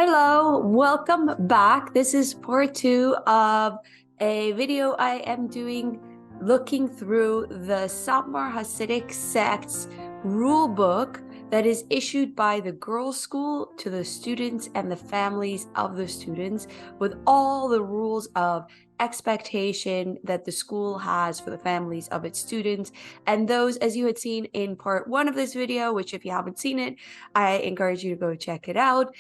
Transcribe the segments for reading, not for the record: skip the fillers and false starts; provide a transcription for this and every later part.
Hello, welcome back. This is part two of a video I am doing looking through the Satmar Hasidic sect's rule book that is issued by the girls' school to the students and the families of the students, with all the rules of expectation that the school has for the families of its students. And those, as you had seen in part one of this video, which if you haven't seen it, I encourage you to go check it out.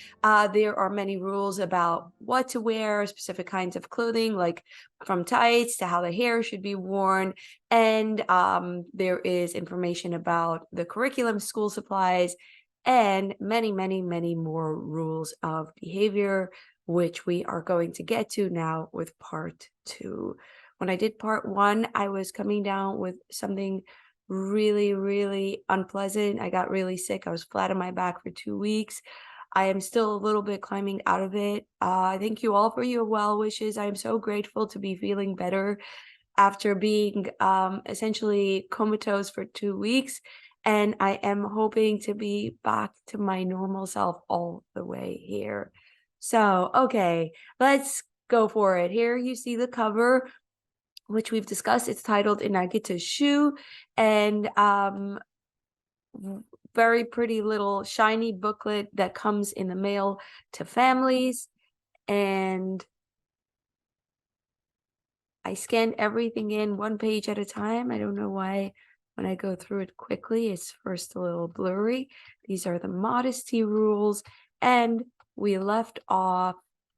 There are many rules about what to wear, specific kinds of clothing, like from tights to how the hair should be worn. And there is information about the curriculum, school supplies, and many, many, many more rules of behavior, which we are going to get to now with part two. When I did part one, I was coming down with something really, really unpleasant. I got really sick. I was flat on my back for 2 weeks. I am still a little bit climbing out of it. Thank you all for your well wishes. I am so grateful to be feeling better after being essentially comatose for 2 weeks. And I am hoping to be back to my normal self all the way here. So, okay, let's go for it. Here you see the cover, which we've discussed. It's titled in Gita Shu, and very pretty little shiny booklet that comes in the mail to families. And I scanned everything in one page at a time. I don't know why when I go through it quickly, it's first a little blurry. These are the modesty rules, and we left off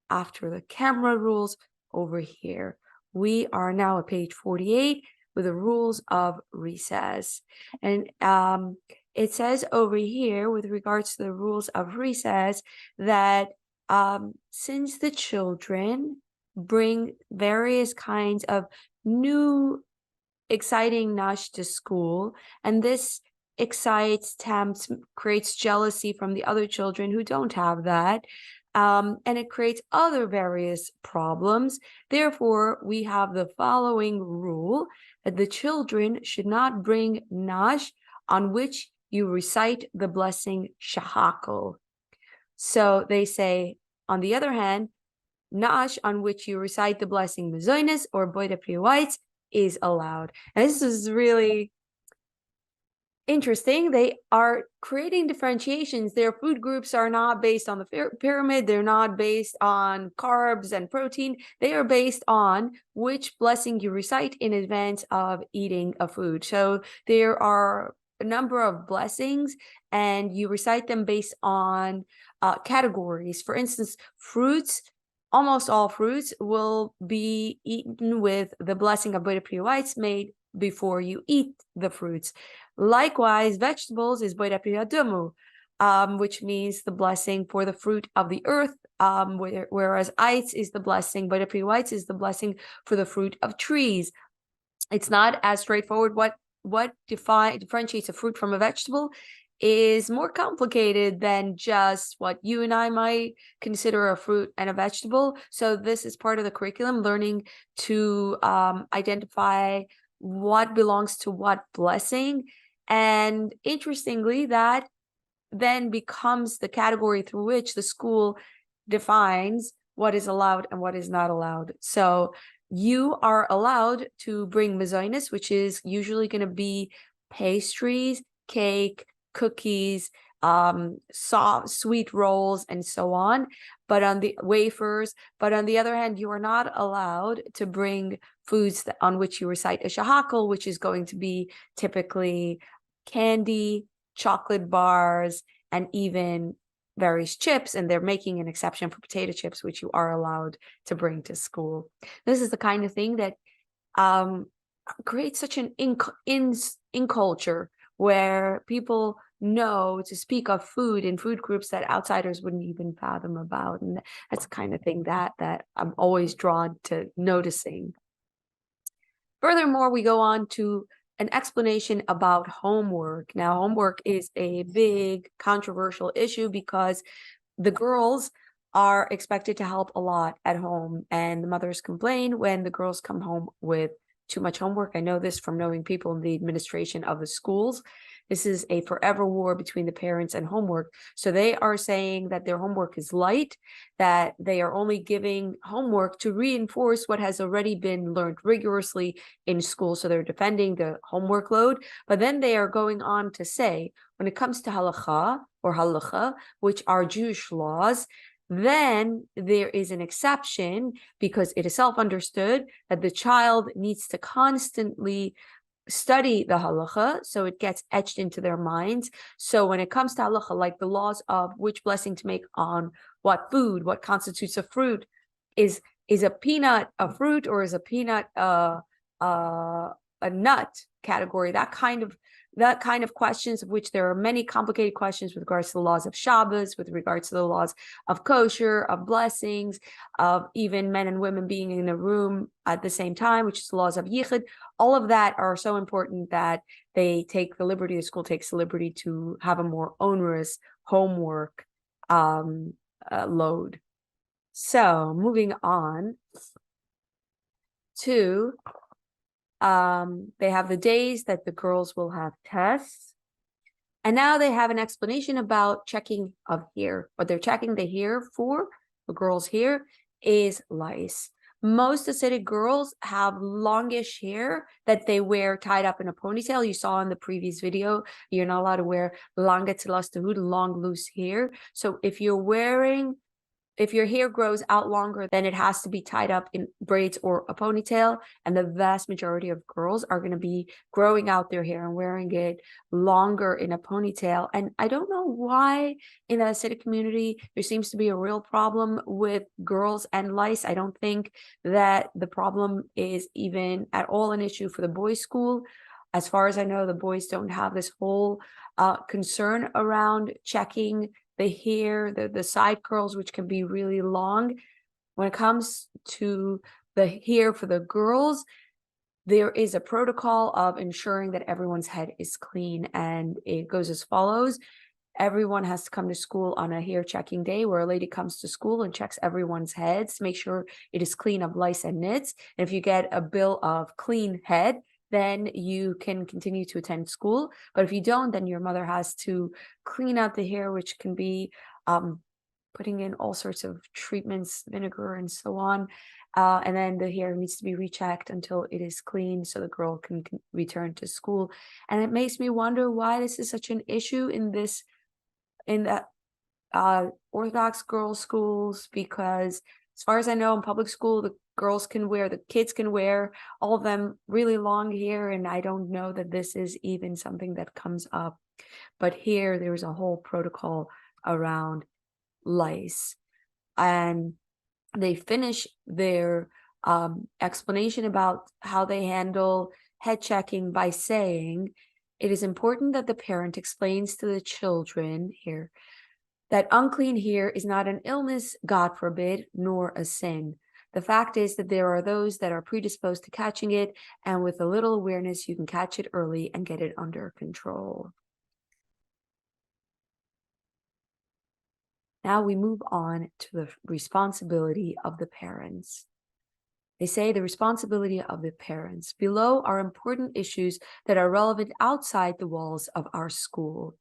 after the camera rules over here. We are now at page 48 with the rules of recess. And it says over here with regards to the rules of recess that since the children bring various kinds of new exciting nash to school, and this excites, tempts, creates jealousy from the other children who don't have that, and it creates other various problems. Therefore, we have the following rule that the children should not bring nash on which you recite the blessing shahakol. So they say, on the other hand, nash on which you recite the blessing mezoines or boida priwites is allowed. And this is really interesting. They are creating differentiations. Their food groups are not based on the pyramid. They're not based on carbs and protein. They are based on which blessing you recite in advance of eating a food. So there are a number of blessings, and you recite them based on categories. For instance, fruits. Almost all fruits will be eaten with the blessing of Boida Pri Whites made before you eat the fruits. Likewise, vegetables is Boida Pri Adumu, which means the blessing for the fruit of the earth, whereas Eitz is the blessing, Boida Pri Whites is the blessing for the fruit of trees. It's not as straightforward. What differentiates a fruit from a vegetable is more complicated than just what you and I might consider a fruit and a vegetable. So this is part of the curriculum, learning to identify what belongs to what blessing. And interestingly, that then becomes the category through which the school defines what is allowed and what is not allowed. So you are allowed to bring mezoines, which is usually going to be pastries, cake, cookies, soft sweet rolls, and so on, but on the wafers. But on the other hand, you are not allowed to bring foods on which you recite a shahakol, which is going to be typically candy, chocolate bars, and even various chips. And they're making an exception for potato chips, which you are allowed to bring to school. This is the kind of thing that creates such an in culture, where people know to speak of food in food groups that outsiders wouldn't even fathom about. And that's the kind of thing that I'm always drawn to noticing. Furthermore, we go on to an explanation about homework. Now, homework is a big controversial issue because the girls are expected to help a lot at home, and the mothers complain when the girls come home with too much homework. I know this from knowing people in the administration of the schools. This is a forever war between the parents and homework. So they are saying that their homework is light, that they are only giving homework to reinforce what has already been learned rigorously in school. So they're defending the homework load. But then they are going on to say, when it comes to halakha or halacha, which are Jewish laws, then there is an exception because it is self-understood that the child needs to constantly study the halacha, so it gets etched into their minds. So when it comes to halacha, like the laws of which blessing to make on what food, what constitutes a fruit, is a peanut a fruit, or is a peanut a nut category? That kind of questions, of which there are many complicated questions with regards to the laws of Shabbos, with regards to the laws of kosher, of blessings, of even men and women being in a room at the same time, which is the laws of yichud. All of that are so important that the school takes the liberty to have a more onerous homework load. So moving on to they have the days that the girls will have tests. And now they have an explanation about checking of hair. What they're checking the hair for, the girls' hair, is lice. Most Hasidic girls have longish hair that they wear tied up in a ponytail. You saw in the previous video, you're not allowed to wear lange tzilastahud, long loose hair. So if your hair grows out longer, then it has to be tied up in braids or a ponytail. And the vast majority of girls are going to be growing out their hair and wearing it longer in a ponytail. And I don't know why in the Hasidic community, there seems to be a real problem with girls and lice. I don't think that the problem is even at all an issue for the boys' school. As far as I know, the boys don't have this whole concern around checking the hair, the side curls, which can be really long. When it comes to the hair for the girls, there is a protocol of ensuring that everyone's head is clean, and it goes as follows. Everyone has to come to school on a hair checking day where a lady comes to school and checks everyone's heads to make sure it is clean of lice and nits. And if you get a bill of clean head, then you can continue to attend school. But if you don't, then your mother has to clean out the hair, which can be putting in all sorts of treatments, vinegar and so on. And then the hair needs to be rechecked until it is clean so the girl can return to school. And it makes me wonder why this is such an issue in the Orthodox girls' schools, because as far as I know, in public school, the kids can wear, all of them, really long hair, and I don't know that this is even something that comes up. But here, there's a whole protocol around lice. And they finish their explanation about how they handle head checking by saying, it is important that the parent explains to the children here that unclean hair is not an illness, God forbid, nor a sin. The fact is that there are those that are predisposed to catching it, and with a little awareness, you can catch it early and get it under control. Now we move on to the responsibility of the parents. They say the responsibility of the parents. Below are important issues that are relevant outside the walls of our school.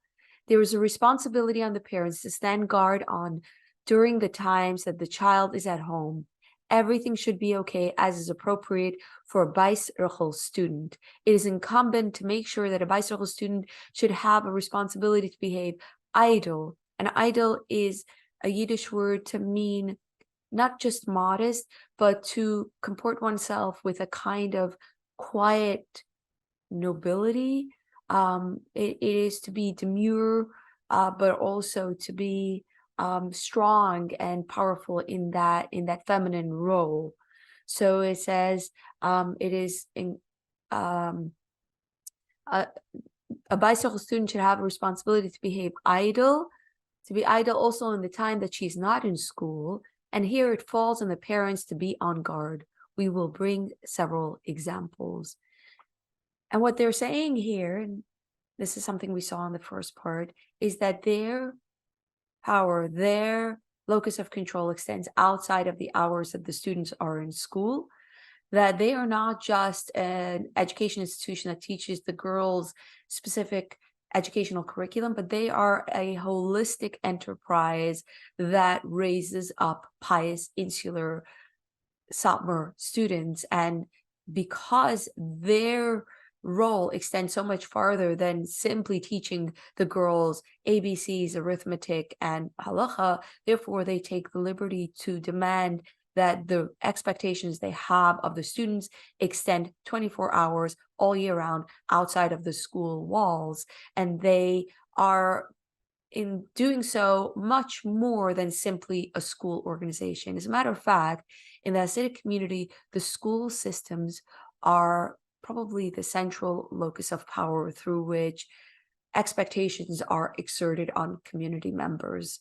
There is a responsibility on the parents to stand guard on during the times that the child is at home. Everything should be okay as is appropriate for a Bais Rechel student. It is incumbent to make sure that a Bais Rechel student should have a responsibility to behave idle. And idle is a Yiddish word to mean not just modest, but to comport oneself with a kind of quiet nobility. It is to be demure, but also to be strong and powerful in that feminine role. So it says it is a bicycle student should have a responsibility to behave idle, to be idle also in the time that she's not in school. And here it falls on the parents to be on guard. We will bring several examples. And what they're saying here, and this is something we saw in the first part, is that their power, their locus of control extends outside of the hours that the students are in school. that they are not just an education institution that teaches the girls specific educational curriculum, but they are a holistic enterprise that raises up pious, insular Satmar students. And because their role extends so much farther than simply teaching the girls ABCs, arithmetic, and halacha, therefore they take the liberty to demand that the expectations they have of the students extend 24 hours all year round outside of the school walls. And they are, in doing so, much more than simply a school organization. As a matter of fact, in the Hasidic community, the school systems are probably the central locus of power through which expectations are exerted on community members.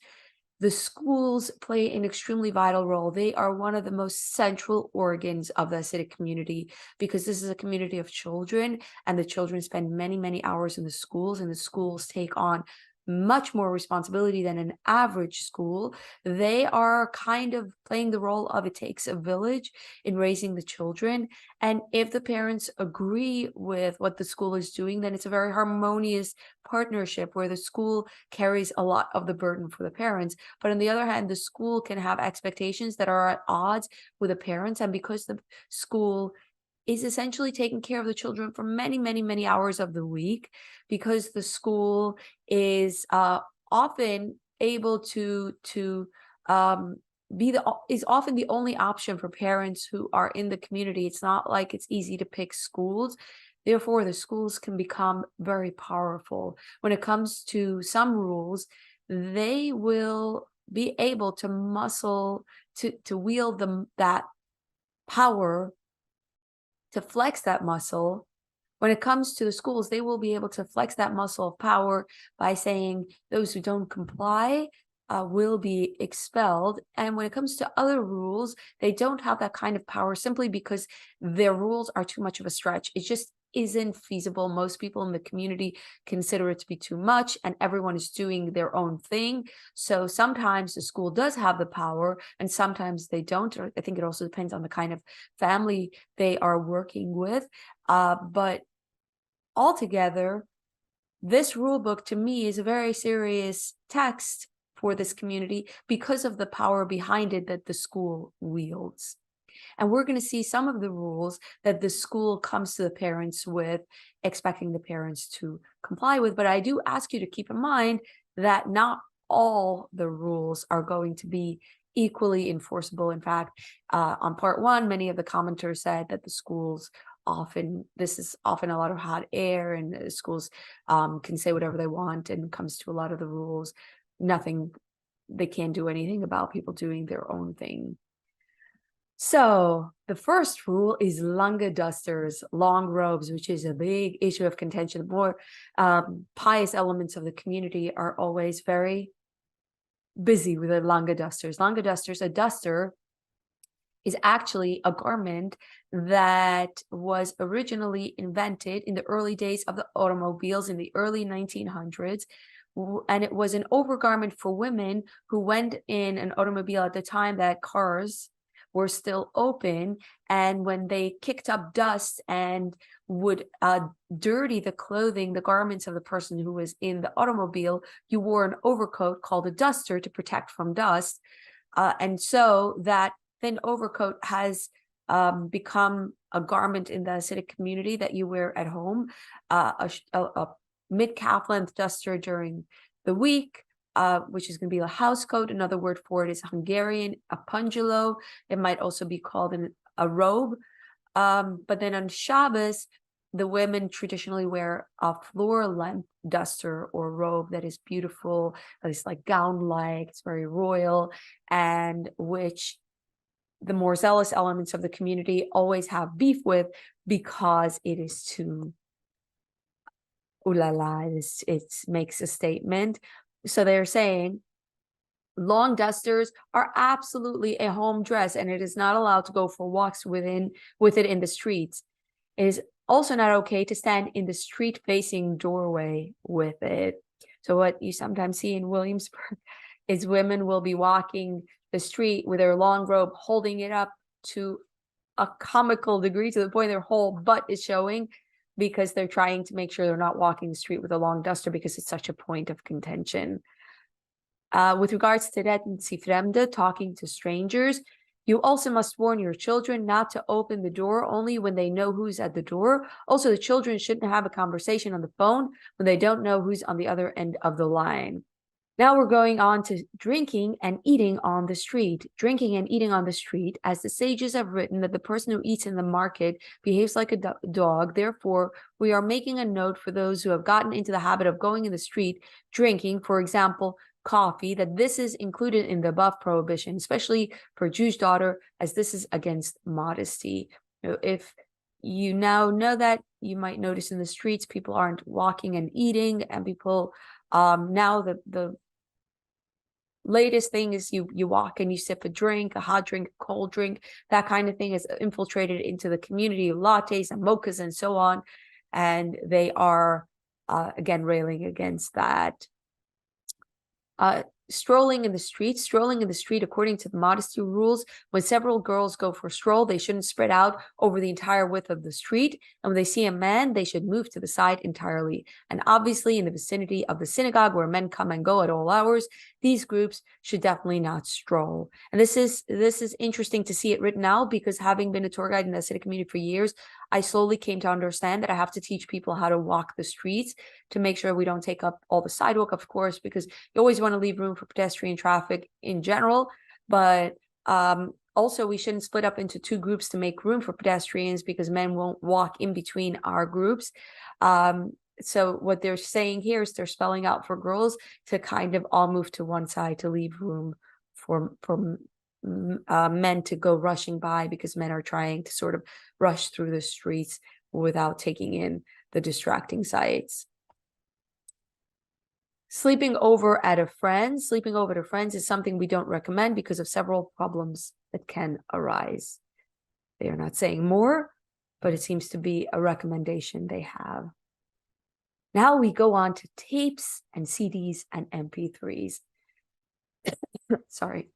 The schools play an extremely vital role. They are one of the most central organs of the Hasidic community, because this is a community of children, and the children spend many, many hours in the schools, and the schools take on much more responsibility than an average school. They are kind of playing the role of it takes a village in raising the children. And if the parents agree with what the school is doing, then it's a very harmonious partnership where the school carries a lot of the burden for the parents. But on the other hand, the school can have expectations that are at odds with the parents. And because the school is essentially taking care of the children for many, many, many hours of the week, because the school is often able to is often the only option for parents who are in the community. It's not like it's easy to pick schools. Therefore, the schools can become very powerful. When it comes to some rules, they will be able to wield that power, to flex that muscle. When it comes to the schools, they will be able to flex that muscle of power by saying those who don't comply will be expelled. And when it comes to other rules, they don't have that kind of power simply because their rules are too much of a stretch. It just isn't feasible. Most people in the community consider it to be too much, and everyone is doing their own thing. So sometimes the school does have the power and sometimes they don't. Or I think it also depends on the kind of family they are working with. But altogether, this rule book to me is a very serious text for this community because of the power behind it that the school wields. And we're going to see some of the rules that the school comes to the parents with, expecting the parents to comply with. But I do ask you to keep in mind that not all the rules are going to be equally enforceable. In fact, on part one, many of the commenters said that the schools this is often a lot of hot air, and the schools can say whatever they want, and comes to a lot of the rules, they can't do anything about people doing their own thing. So the first rule is lange dusters, long robes, which is a big issue of contention. The more pious elements of the community are always very busy with the lange dusters. Lange dusters, a duster is actually a garment that was originally invented in the early days of the automobiles in the early 1900s. And it was an overgarment for women who went in an automobile at the time that cars were still open. And when they kicked up dust and would dirty the clothing, the garments of the person who was in the automobile, you wore an overcoat called a duster to protect from dust. And so that thin overcoat has become a garment in the Hasidic community that you wear at home, a mid-calf length duster during the week, which is going to be a house coat. Another word for it is Hungarian, a punjulo. It might also be called a robe. But then on Shabbos, the women traditionally wear a floor-length duster or robe that is beautiful, that is like gown-like, it's very royal, and which the more zealous elements of the community always have beef with, because it is too ooh la la, it makes a statement. So they're saying long dusters are absolutely a home dress, and it is not allowed to go for walks with it in the streets. It is also not okay to stand in the street-facing doorway with it. So what you sometimes see in Williamsburg is women will be walking the street with their long robe, holding it up to a comical degree, to the point their whole butt is showing, because they're trying to make sure they're not walking the street with a long duster, because it's such a point of contention. With regards to reden si fremde, talking to strangers, you also must warn your children not to open the door only when they know who's at the door. Also, the children shouldn't have a conversation on the phone when they don't know who's on the other end of the line. Now we're going on to drinking and eating on the street. Drinking and eating on the street, as the sages have written that the person who eats in the market behaves like a dog. Therefore, we are making a note for those who have gotten into the habit of going in the street, drinking, for example, coffee, that this is included in the above prohibition, especially for a Jewish daughter, as this is against modesty. If you now know that, you might notice in the streets people aren't walking and eating, and people now the latest thing is you walk and you sip a drink, a hot drink, a cold drink. That kind of thing is infiltrated into the community of lattes and mochas and so on, and they are again railing against that. Strolling in the street, according to the modesty rules, when several girls go for a stroll, they shouldn't spread out over the entire width of the street. And when they see a man, they should move to the side entirely. And obviously, in the vicinity of the synagogue, where men come and go at all hours, these groups should definitely not stroll. And this is interesting to see it written out, because having been a tour guide in the Hasidic community for years, I slowly came to understand that I have to teach people how to walk the streets, to make sure we don't take up all the sidewalk, of course, because you always want to leave room for pedestrian traffic in general. But also, we shouldn't split up into two groups to make room for pedestrians, because men won't walk in between our groups. So what they're saying here is they're spelling out for girls to kind of all move to one side to leave room for men to go rushing by, because men are trying to sort of rush through the streets without taking in the distracting sights. Sleeping over at a friend's is something we don't recommend because of several problems that can arise. They are not saying more, but it seems to be a recommendation they have. Now we go on to tapes and CDs and MP3s. Sorry.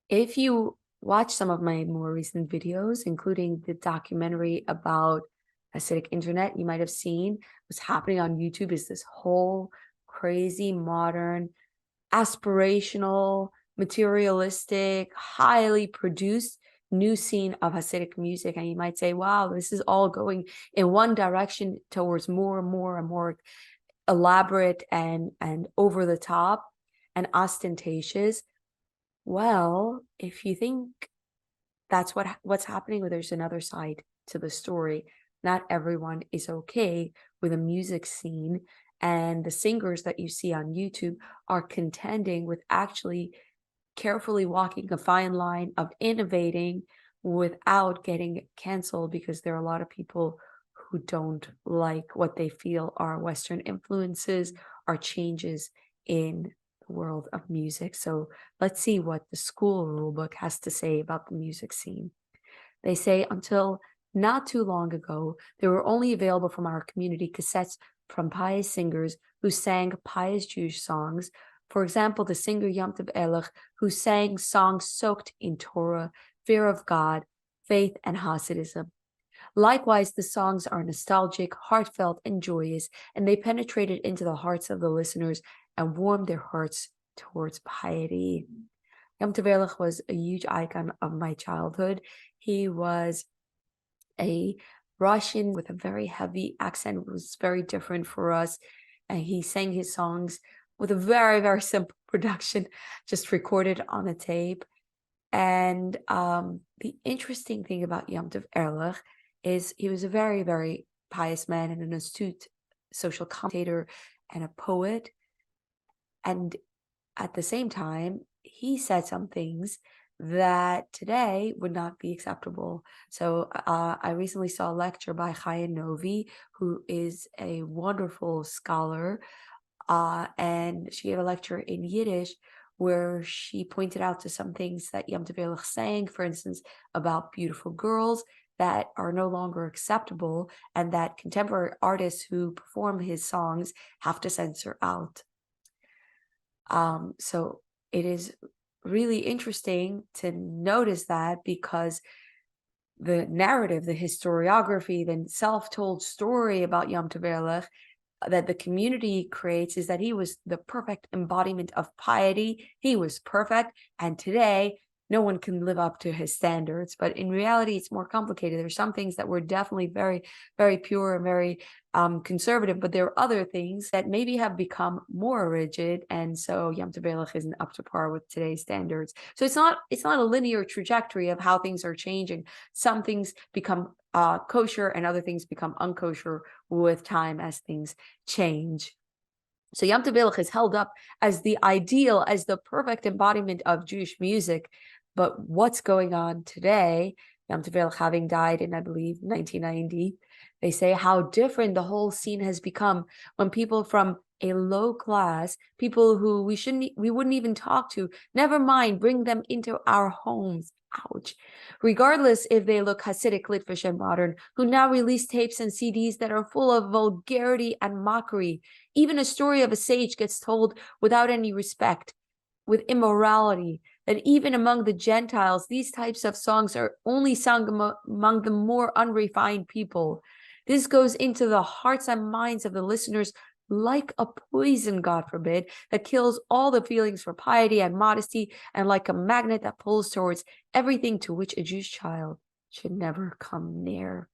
If you watch some of my more recent videos, including the documentary about Hasidic internet, you might have seen what's happening on YouTube is this whole crazy, modern, aspirational, materialistic, highly produced new scene of Hasidic music. And you might say, wow, this is all going in one direction towards more and more and more elaborate and over the top and ostentatious. Well, if you think that's what's happening, well, there's another side to the story. Not everyone is okay with a music scene, and the singers that you see on YouTube are contending with actually carefully walking a fine line of innovating without getting canceled, because there are a lot of people who don't like what they feel are Western influences, are changes in the world of music. So let's see what the school rulebook has to say about the music scene. They say, until not too long ago, there were only available from our community cassettes from pious singers who sang pious Jewish songs. For example, the singer Yom Tov Erlich, who sang songs soaked in Torah, fear of God, faith, and Hasidism. Likewise, the songs are nostalgic, heartfelt, and joyous, and they penetrated into the hearts of the listeners and warmed their hearts towards piety. Yom Tov Erlich was a huge icon of my childhood. He was a Russian with a very heavy accent. It was very different for us. And he sang his songs with a very, very simple production, just recorded on a tape. And the interesting thing about Yom Tov Erlich is he was a very, very pious man and an astute social commentator and a poet. And at the same time, he said some things that today would not be acceptable. So I recently saw a lecture by Chaya Novi, who is a wonderful scholar, and she gave a lecture in Yiddish where she pointed out to some things that Yom Tov Erlich sang, for instance, about beautiful girls, that are no longer acceptable, and that contemporary artists who perform his songs have to censor out. So it is really interesting to notice that, because the narrative, the historiography, the self-told story about Yom Tov Erlich that the community creates is that he was the perfect embodiment of piety. He was perfect. And today, no one can live up to his standards. But in reality, it's more complicated. There's some things that were definitely very, very pure and very conservative, but there are other things that maybe have become more rigid. And so Yom Tov Erlich isn't up to par with today's standards. So it's not a linear trajectory of how things are changing. Some things become kosher and other things become unkosher with time as things change. So Yom Tov Erlich is held up as the ideal, as the perfect embodiment of Jewish music. But what's going on today, Yom Tov Erlich having died in, I believe, 1990, they say how different the whole scene has become when people from a low class, people who we wouldn't even talk to, never mind, bring them into our homes. Ouch. Regardless if they look Hasidic, Litvish, and modern, who now release tapes and CDs that are full of vulgarity and mockery. Even a story of a sage gets told without any respect, with immorality, that even among the Gentiles, these types of songs are only sung among the more unrefined people. This goes into the hearts and minds of the listeners like a poison, God forbid, that kills all the feelings for piety and modesty, and like a magnet that pulls towards everything to which a Jewish child should never come near.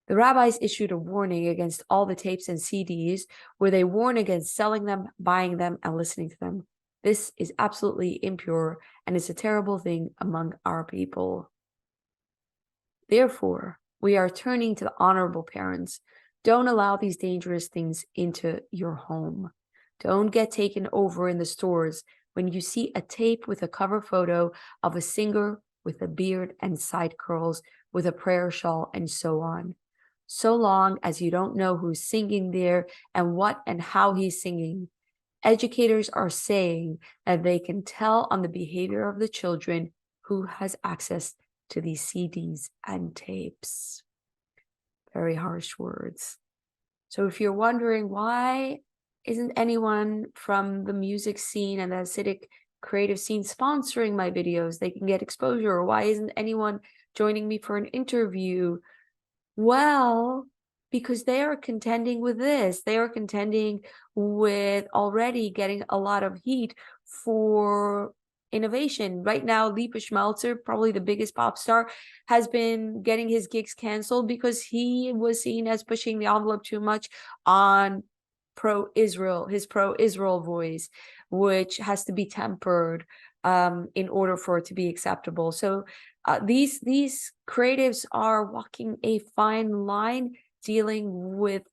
The rabbis issued a warning against all the tapes and CDs, where they warn against selling them, buying them, and listening to them. This is absolutely impure, and it's a terrible thing among our people. Therefore, we are turning to the honorable parents. Don't allow these dangerous things into your home. Don't get taken over in the stores when you see a tape with a cover photo of a singer with a beard and side curls, with a prayer shawl, and so on. So long as you don't know who's singing there and what and how he's singing. Educators are saying that they can tell on the behavior of the children who has access to these CDs and tapes. Very harsh words. So if you're wondering why isn't anyone from the music scene and the Hasidic creative scene sponsoring my videos, they can get exposure, or why isn't anyone joining me for an interview? Well, because they are contending with this. They are contending with already getting a lot of heat for innovation. Right now, Lipe Schmelzer, probably the biggest pop star, has been getting his gigs canceled because he was seen as pushing the envelope too much on pro-Israel, his pro-Israel voice, which has to be tempered in order for it to be acceptable. So these creatives are walking a fine line, dealing with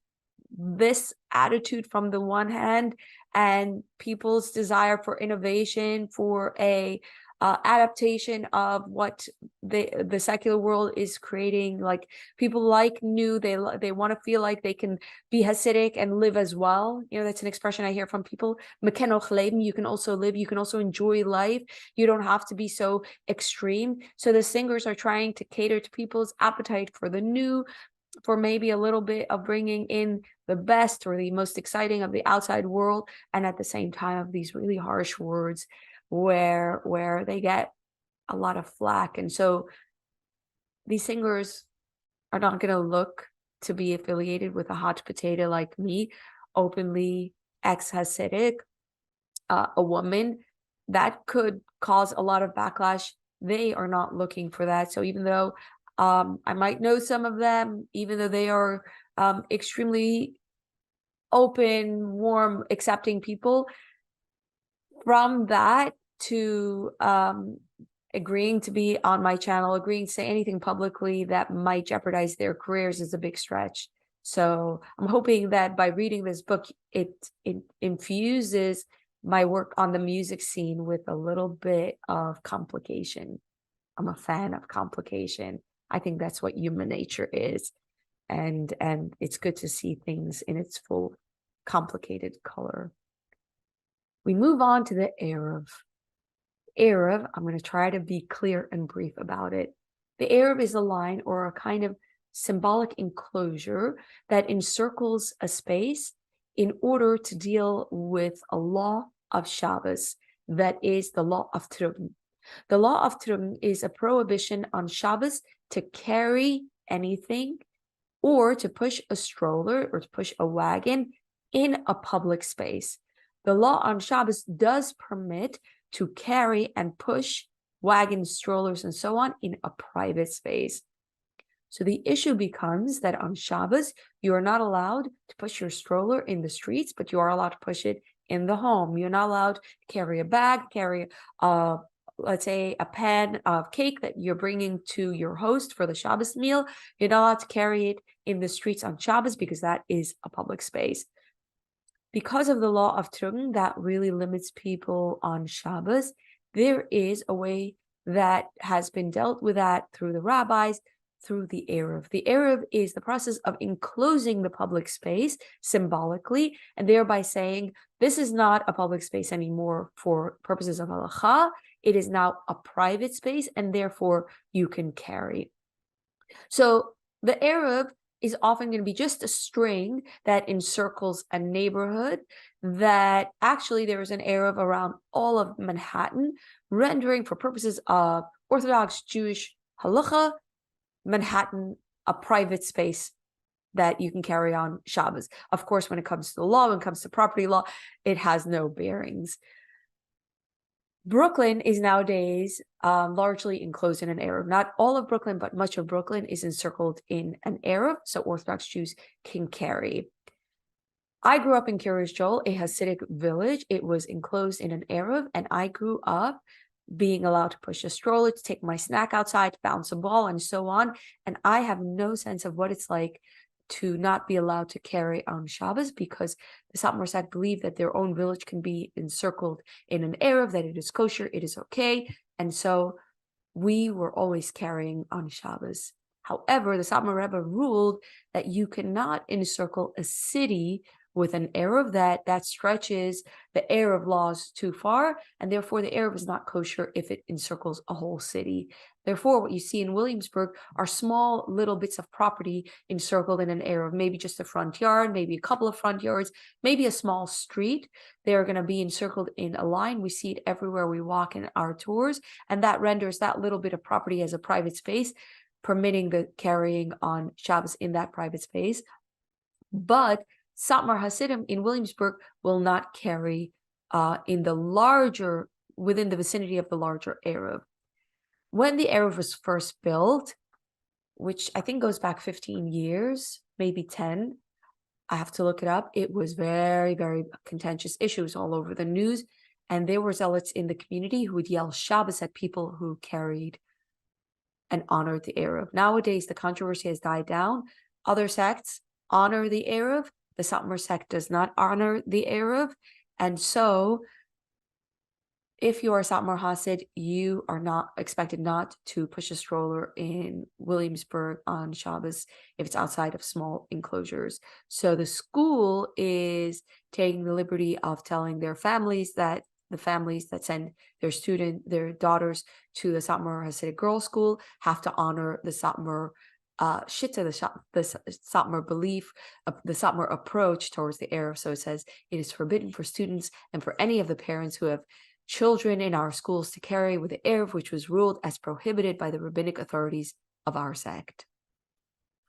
this attitude from the one hand and people's desire for innovation, for a adaptation of what the secular world is creating. Like people like new, they want to feel like they can be Hasidic and live as well. You know, that's an expression I hear from people. Man kann auch leben. You can also live. You can also enjoy life. You don't have to be so extreme. So the singers are trying to cater to people's appetite for the new, for maybe a little bit of bringing in the best or the most exciting of the outside world, and at the same time of these really harsh words where they get a lot of flack. And so these singers are not going to look to be affiliated with a hot potato like me, openly ex-Hasidic, a woman. That could cause a lot of backlash. They are not looking for that. So even though I might know some of them, even though they are extremely open, warm, accepting people, from that to agreeing to be on my channel, agreeing to say anything publicly that might jeopardize their careers is a big stretch. So I'm hoping that by reading this book, it infuses my work on the music scene with a little bit of complication. I'm a fan of complication. I think that's what human nature is. And it's good to see things in its full complicated color. We move on to the eruv. Eruv, I'm going to try to be clear and brief about it. The eruv is a line or a kind of symbolic enclosure that encircles a space in order to deal with a law of Shabbos, that is the law of Teruvim. The law of Trung is a prohibition on Shabbos to carry anything or to push a stroller or to push a wagon in a public space. The law on Shabbos does permit to carry and push wagons, strollers, and so on in a private space. So the issue becomes that on Shabbos, you are not allowed to push your stroller in the streets, but you are allowed to push it in the home. You're not allowed to carry a bag, carry let's say a pan of cake that you're bringing to your host for the Shabbos meal. You're not allowed to carry it in the streets on Shabbos because that is a public space. Because of the law of Trung that really limits people on Shabbos, there is a way that has been dealt with that through the rabbis, through the eruv. The eruv is the process of enclosing the public space symbolically, and thereby saying, this is not a public space anymore for purposes of halacha. It is now a private space, and therefore you can carry. So the eruv is often going to be just a string that encircles a neighborhood, that actually there is an eruv around all of Manhattan, rendering, for purposes of Orthodox Jewish halacha, Manhattan a private space that you can carry on Shabbos. Of course, when it comes to the law, when it comes to property law, it has no bearings. Brooklyn is nowadays largely enclosed in an eruv. Not all of Brooklyn, but much of Brooklyn is encircled in an eruv, so Orthodox Jews can carry. I grew up in Kiryas Joel, a Hasidic village. It was enclosed in an eruv, and I grew up being allowed to push a stroller, to take my snack outside, to bounce a ball, and so on. And I have no sense of what it's like to not be allowed to carry on Shabbos, because the Satmar Hasidic believe that their own village can be encircled in an eruv, that it is kosher, it is okay. And so we were always carrying on Shabbos. However, the Satmar Rebbe ruled that you cannot encircle a city with an eruv, that stretches the eruv laws too far, and therefore the eruv is not kosher if it encircles a whole city. Therefore, what you see in Williamsburg are small little bits of property encircled in an eruv, maybe just a front yard, maybe a couple of front yards, maybe a small street. They're going to be encircled in a line. We see it everywhere we walk in our tours, and that renders that little bit of property as a private space, permitting the carrying on Shabbos in that private space. But Satmar Hasidim in Williamsburg will not carry within the vicinity of the larger eruv. When the eruv was first built, which I think goes back 15 years, maybe 10, I have to look it up. It was very, very contentious issues all over the news. And there were zealots in the community who would yell Shabbos at people who carried and honored the eruv. Nowadays, the controversy has died down. Other sects honor the eruv. The Satmar sect does not honor the eruv. And so if you are Satmar Hasid, you are not expected not to push a stroller in Williamsburg on Shabbos if it's outside of small enclosures. So the school is taking the liberty of telling their families that the families that send their daughters to the Satmar Hasidic Girls School have to honor the Satmar Shitta, the Satmar belief, the Satmar approach towards the eruv. So it says it is forbidden for students and for any of the parents who have children in our schools to carry with the eruv, which was ruled as prohibited by the rabbinic authorities of our sect.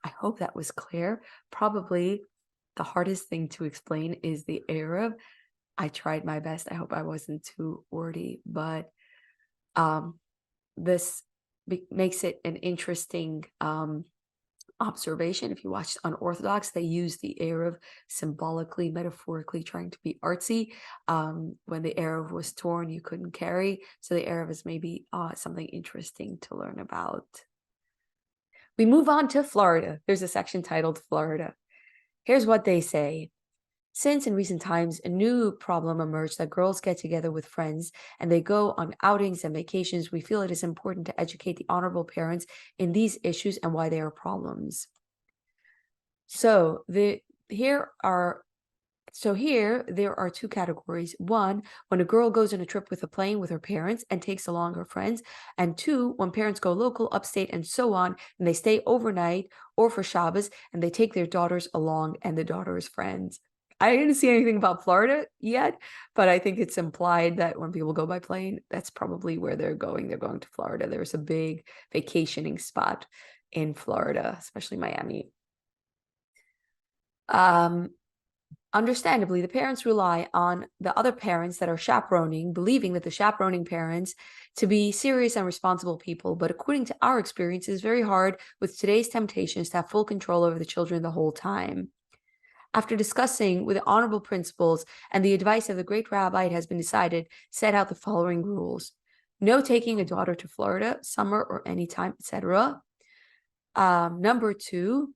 I hope that was clear. Probably the hardest thing to explain is the eruv. I tried my best. I hope I wasn't too wordy, but this makes it an interesting observation. If you watch Unorthodox, they use the eruv symbolically, metaphorically, trying to be artsy. When the eruv was torn, you couldn't carry. So the eruv is maybe something interesting to learn about. We move on to Florida. There's a section titled Florida. Here's what they say. Since in recent times, a new problem emerged that girls get together with friends and they go on outings and vacations, we feel it is important to educate the honorable parents in these issues and why they are problems. So here there are two categories. One, when a girl goes on a trip with a plane with her parents and takes along her friends. And two, when parents go local, upstate, and so on, and they stay overnight or for Shabbos, and they take their daughters along and the daughters' friends. I didn't see anything about Florida yet, but I think it's implied that when people go by plane, that's probably where they're going. They're going to Florida. There's a big vacationing spot in Florida, especially Miami. Understandably, the parents rely on the other parents that are chaperoning, believing that the chaperoning parents to be serious and responsible people. But according to our experience, it's very hard with today's temptations to have full control over the children the whole time. After discussing with the honorable principals and the advice of the great rabbi, it has been decided, set out the following rules. No taking a daughter to Florida, summer or anytime, etc. Number 2,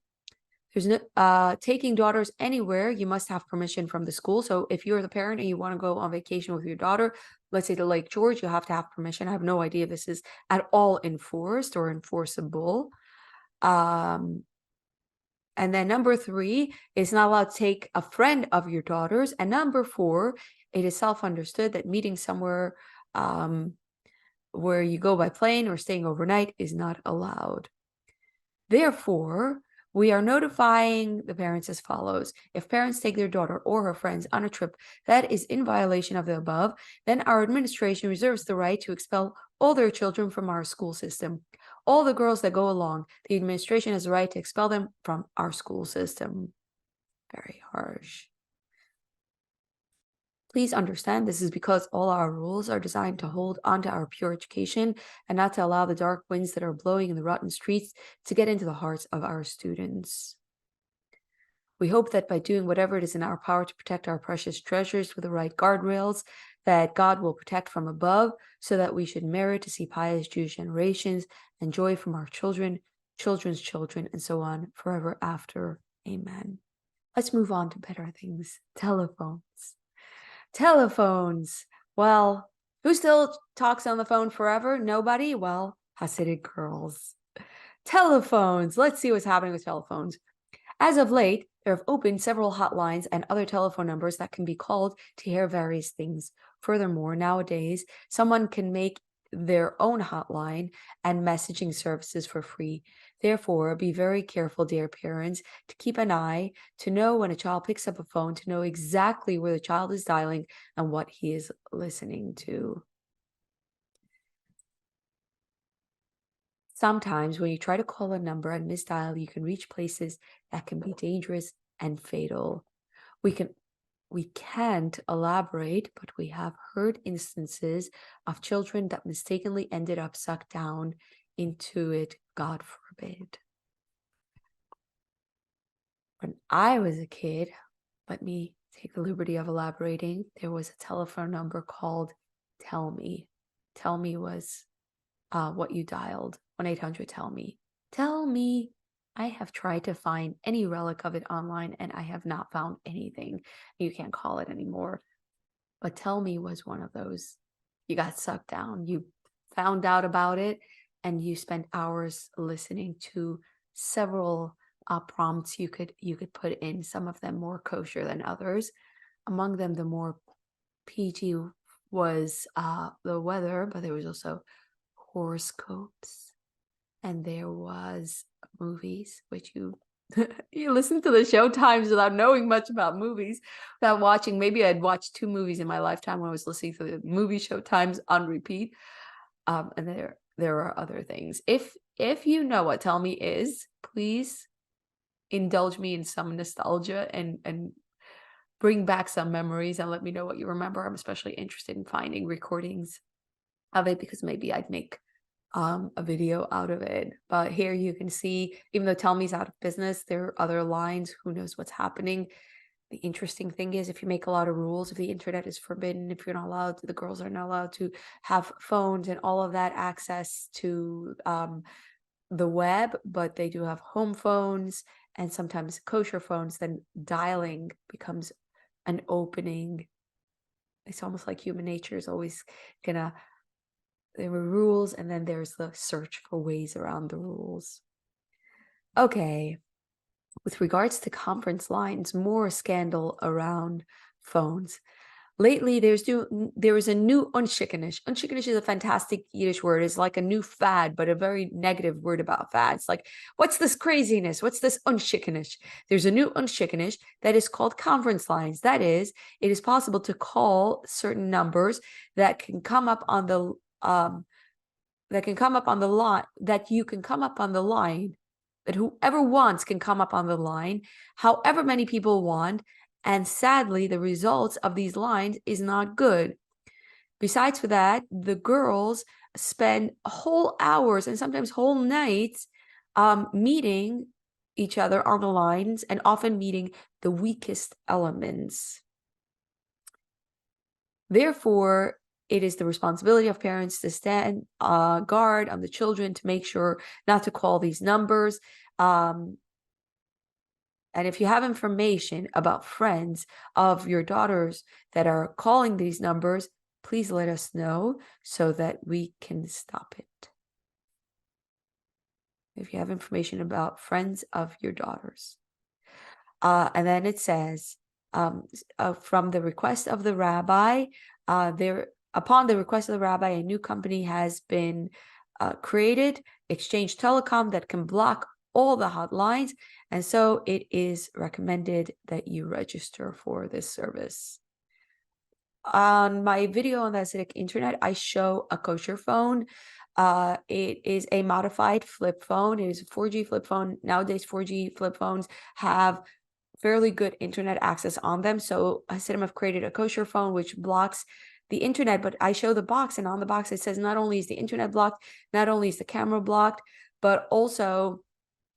there's no taking daughters anywhere. You must have permission from the school. So if you're the parent and you want to go on vacation with your daughter, let's say to Lake George, you have to have permission. I have no idea if this is at all enforced or enforceable. And then number 3 is not allowed to take a friend of your daughters. And number 4, it is self-understood that meeting somewhere where you go by plane or staying overnight is not allowed. Therefore, we are notifying the parents as follows. If parents take their daughter or her friends on a trip that is in violation of the above, then our administration reserves the right to expel all their children from our school system. All the girls that go along, the administration has the right to expel them from our school system. Very harsh. Please understand this is because all our rules are designed to hold onto our pure education and not to allow the dark winds that are blowing in the rotten streets to get into the hearts of our students. We hope that by doing whatever it is in our power to protect our precious treasures with the right guardrails, that God will protect from above, so that we should merit to see pious Jewish generations and joy from our children, children's children, and so on forever after. Amen. Let's move on to better things. Telephones. Well, who still talks on the phone forever? Nobody? Well, Hasidic girls. Telephones. Let's see what's happening with telephones. As of late, there have opened several hotlines and other telephone numbers that can be called to hear various things. Furthermore, nowadays, someone can make their own hotline and messaging services for free. Therefore, be very careful, dear parents, to keep an eye, to know when a child picks up a phone, to know exactly where the child is dialing and what he is listening to. Sometimes when you try to call a number and misdial, you can reach places that can be dangerous and fatal. We can't elaborate, but we have heard instances of children that mistakenly ended up sucked down into it, God forbid. When I was a kid, let me take the liberty of elaborating, there was a telephone number called Tell Me. Tell Me was what you dialed, 1-800-TELL-ME. Tell me. I have tried to find any relic of it online and I have not found anything. You can't call it anymore. But Tell Me was one of those. You got sucked down. You found out about it and you spent hours listening to several prompts you could put in, some of them more kosher than others. Among them, the more PG was the weather, but there was also horoscopes, and there was movies, which you listen to the show times without knowing much about movies, without watching. Maybe I'd watched 2 movies in my lifetime when I was listening to the movie show times on repeat. And there are other things. If you know what Tell Me is, please indulge me in some nostalgia and bring back some memories and let me know what you remember. I'm especially interested in finding recordings of it because maybe I'd make a video out of it. But here you can see, even though Tell Me's out of business, there are other lines. Who knows what's happening? The interesting thing is, if you make a lot of rules, if the internet is forbidden, if you're not allowed to, the girls are not allowed to have phones and all of that access to the web, but they do have home phones and sometimes kosher phones, then dialing becomes an opening. It's almost like human nature is always gonna, there were rules and then there's the search for ways around the rules. Okay. With regards to conference lines, more scandal around phones. Lately, there is a new unshikanish. Unshikanish is a fantastic Yiddish word. It's like a new fad, but a very negative word about fads. Like, what's this craziness? What's this unshikanish? There's a new unshikanish that is called conference lines. That is, it is possible to call certain numbers that can come up on the line, that you can come up on the line, that whoever wants can come up on the line, however many people want. And sadly, the results of these lines is not good. Besides for that, the girls spend whole hours and sometimes whole nights meeting each other on the lines, and often meeting the weakest elements. Therefore, it is the responsibility of parents to stand guard on the children to make sure not to call these numbers. And if you have information about friends of your daughters that are calling these numbers, please let us know so that we can stop it. If you have information about friends of your daughters. And then it says, from the request of the rabbi, upon the request of the rabbi, a new company has been created, Exchange Telecom, that can block all the hotlines. And so it is recommended that you register for this service. On my video on the Hasidic internet, I show a kosher phone. It is a modified flip phone. It is a 4G flip phone. Nowadays, 4G flip phones have fairly good internet access on them. So Hasidim have created a kosher phone which blocks the internet, but I show the box, and on the box it says not only is the internet blocked, not only is the camera blocked, but also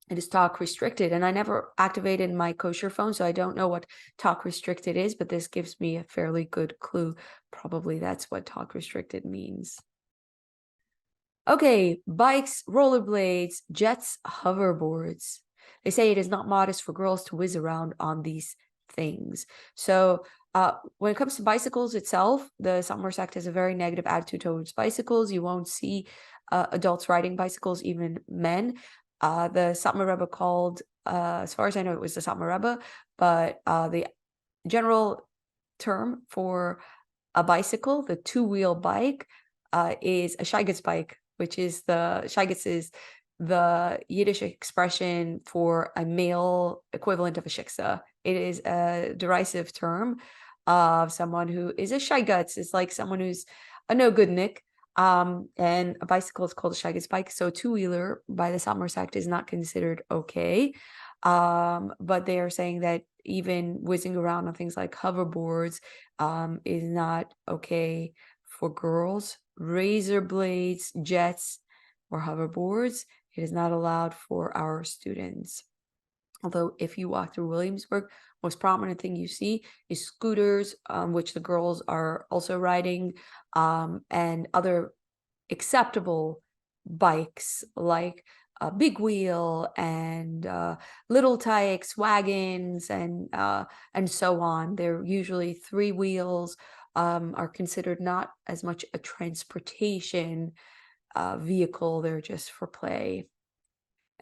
it is talk restricted. And I never activated my kosher phone, so I don't know what talk restricted is, but this gives me a fairly good clue. Probably that's what talk restricted means. Okay, bikes, rollerblades, jets, hoverboards. They say it is not modest for girls to whiz around on these things. So when it comes to bicycles itself, the Satmar sect has a very negative attitude towards bicycles. You won't see adults riding bicycles, even men. The Satmar Rebbe called, as far as I know, it was the Satmar Rebbe, but the general term for a bicycle, the two-wheel bike, is a shaigetz bike, which is shaigetz is the Yiddish expression for a male equivalent of a shiksa. It is a derisive term of someone who is a shaigetz. It's like someone who's a no-goodnik. And a bicycle is called a shaigetz bike. So a two-wheeler by the Satmar sect is not considered okay. But they are saying that even whizzing around on things like hoverboards is not okay for girls. Razor blades, jets, or hoverboards, it is not allowed for our students. Although if you walk through Williamsburg, most prominent thing you see is scooters, which the girls are also riding, and other acceptable bikes like a big wheel and little tykes, wagons, and so on. They're usually 3 wheels, are considered not as much a transportation vehicle. They're just for play.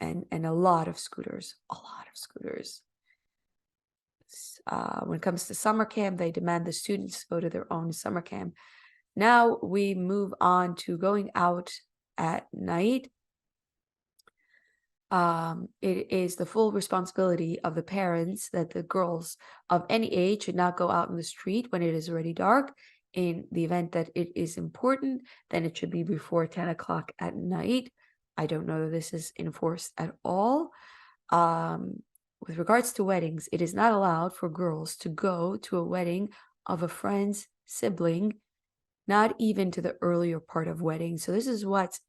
And a lot of scooters, when it comes to summer camp, they demand the students go to their own summer camp. Now we move on to going out at night. It is the full responsibility of the parents that the girls of any age should not go out in the street when it is already dark. In the event that it is important, then it should be before 10 o'clock at night. I don't know that this is enforced at all. With regards to weddings, it is not allowed for girls to go to a wedding of a friend's sibling, not even to the earlier part of wedding. So this is what's